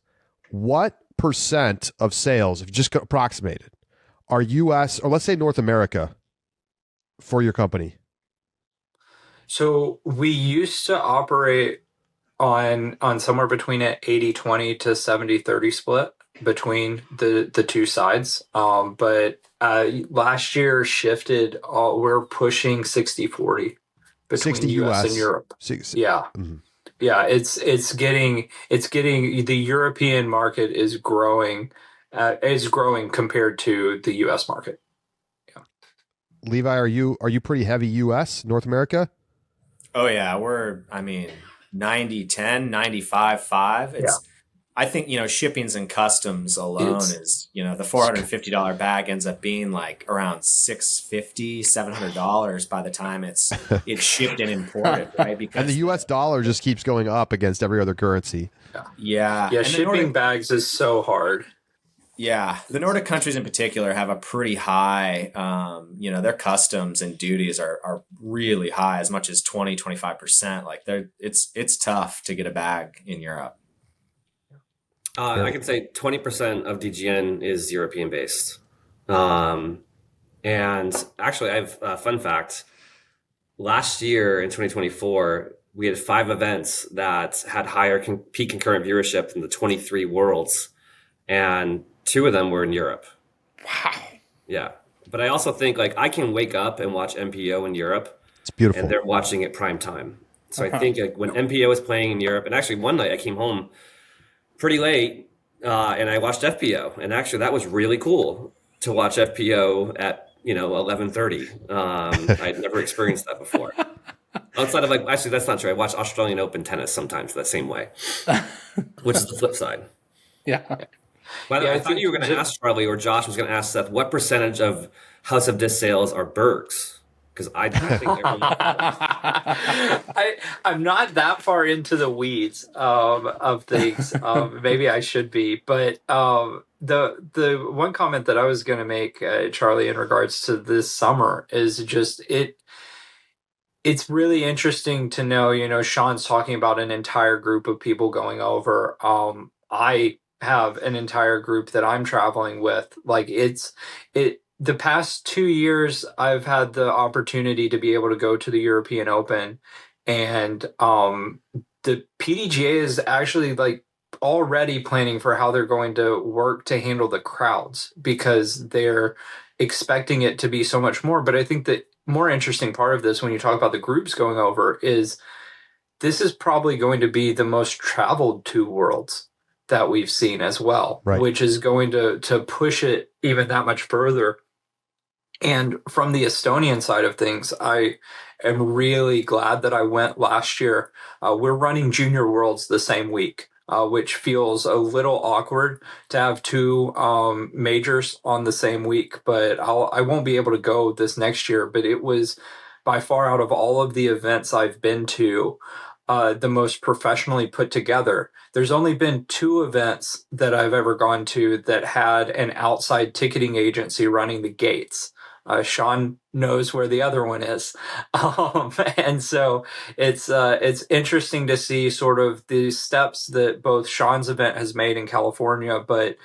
What percent of sales, if you just approximated, are U.S. or let's say North America for your company? So we used to operate on somewhere between an 80-20 to 70-30 split between the two sides. But last year shifted. We're pushing 60-40 between 60 US and US. Europe. Yeah. Mm-hmm. Yeah, it's getting the European market is growing compared to the US market. Yeah. Levi, are you pretty heavy U.S. North America? Oh yeah, we're 90-10, 95-5. It's I think, shippings and customs alone is, the $450 bag ends up being like around $650, $700 by the time it's shipped and imported, right? Because and the U.S. dollar just keeps going up against every other currency. Yeah. And shipping bags is so hard. Yeah. The Nordic countries in particular have a pretty high, their customs and duties are really high, as much as 20-25%. Like it's tough to get a bag in Europe. I could say 20% of DGN is European based. And actually, I have a fun fact. Last year in 2024, we had 5 events that had higher peak concurrent viewership than the 23 worlds. And 2 of them were in Europe. Wow. Yeah. But I also think I can wake up and watch MPO in Europe. It's beautiful. And they're watching it prime time. So I think when MPO was playing in Europe, and actually one night I came home pretty late, and I watched FPO, and actually that was really cool to watch FPO at 11:30. I'd never experienced that before. Outside of actually that's not true. I watch Australian Open tennis sometimes that same way, which is the flip side. Yeah. But I thought you were going to ask Charlie, or Josh was going to ask Seth, what percentage of House of Disc sales are Bergs? Because I think I'm not that far into the weeds of things. Maybe I should be, but the one comment that I was going to make, Charlie, in regards to this summer is just it's really interesting to know. Sean's talking about an entire group of people going over. I have an entire group that I'm traveling with. The past 2 years, I've had the opportunity to be able to go to the European Open, and the PDGA is actually already planning for how they're going to work to handle the crowds, because they're expecting it to be so much more. But I think the more interesting part of this, when you talk about the groups going over, is this is probably going to be the most traveled 2 worlds that we've seen as well, right, which is going to push it even that much further. And from the Estonian side of things, I am really glad that I went last year. We're running Junior Worlds the same week, which feels a little awkward to have 2 majors on the same week, but I won't be able to go this next year. But it was by far, out of all of the events I've been to, the most professionally put together. There's only been 2 events that I've ever gone to that had an outside ticketing agency running the gates. Sean knows where the other one is. And so it's interesting to see sort of the steps that both Sean's event has made in California, but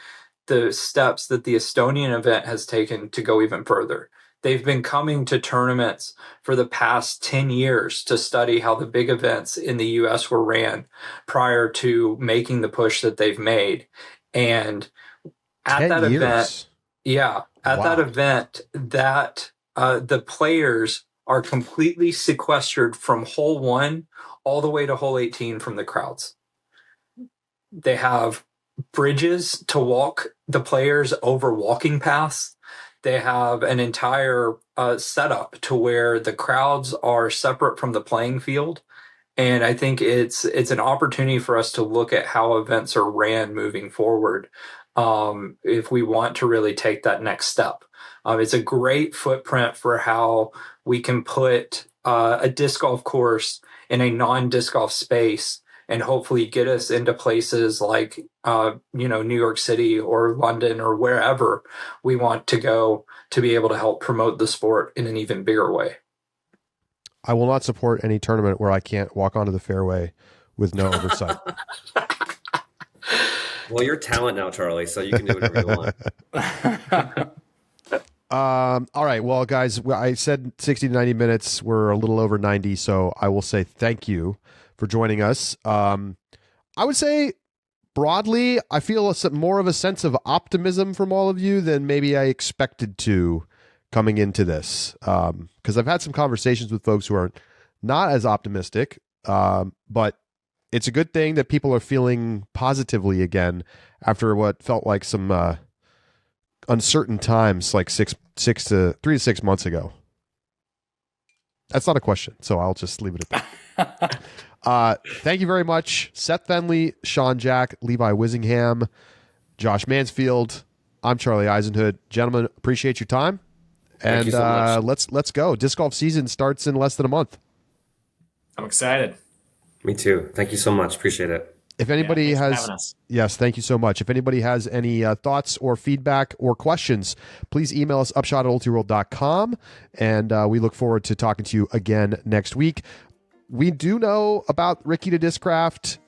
the steps that the Estonian event has taken to go even further. They've been coming to tournaments for the past 10 years to study how the big events in the US were ran prior to making the push that they've made. And at that event, that event, the players are completely sequestered from hole 1 all the way to hole 18 from the crowds. They have bridges to walk the players over walking paths. They have an entire setup to where the crowds are separate from the playing field. And I think it's an opportunity for us to look at how events are ran moving forward, if we want to really take that next step. It's a great footprint for how we can put a disc golf course in a non-disc golf space and hopefully get us into places like, New York City or London or wherever we want to go to be able to help promote the sport in an even bigger way. I will not support any tournament where I can't walk onto the fairway with no oversight. Well, you're talent now, Charlie, so you can do whatever you want. All right. Well, guys, I said 60 to 90 minutes. We're a little over 90, so I will say thank you for joining us. I would say broadly, I feel more of a sense of optimism from all of you than maybe I expected to coming into this. Because I've had some conversations with folks who are not as optimistic, but it's a good thing that people are feeling positively again after what felt like some uncertain times, like 3 to 6 months ago. That's not a question, so I'll just leave it at that. Thank you very much, Seth Fendley, Sean Jack, Levi Wizzingham, Josh Mansfield. I'm Charlie Eisenhood. Gentlemen, appreciate your time. Thank you so much. Let's go. Disc golf season starts in less than a month. I'm excited. Me too. Thank you so much. Appreciate it. If anybody Thanks for has, having us. yes, thank you so much. If anybody has any thoughts or feedback or questions, please email us upshot@ultiworld.com, and we look forward to talking to you again next week. We do know about Ricky to Discraft.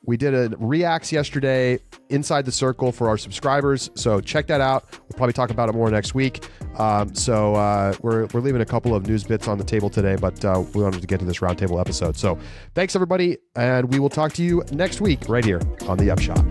We did a reacts yesterday inside the circle for our subscribers, so check that out. We'll probably talk about it more next week. We're leaving a couple of news bits on the table today, but we wanted to get to this roundtable episode. So thanks, everybody, and we will talk to you next week right here on The Upshot.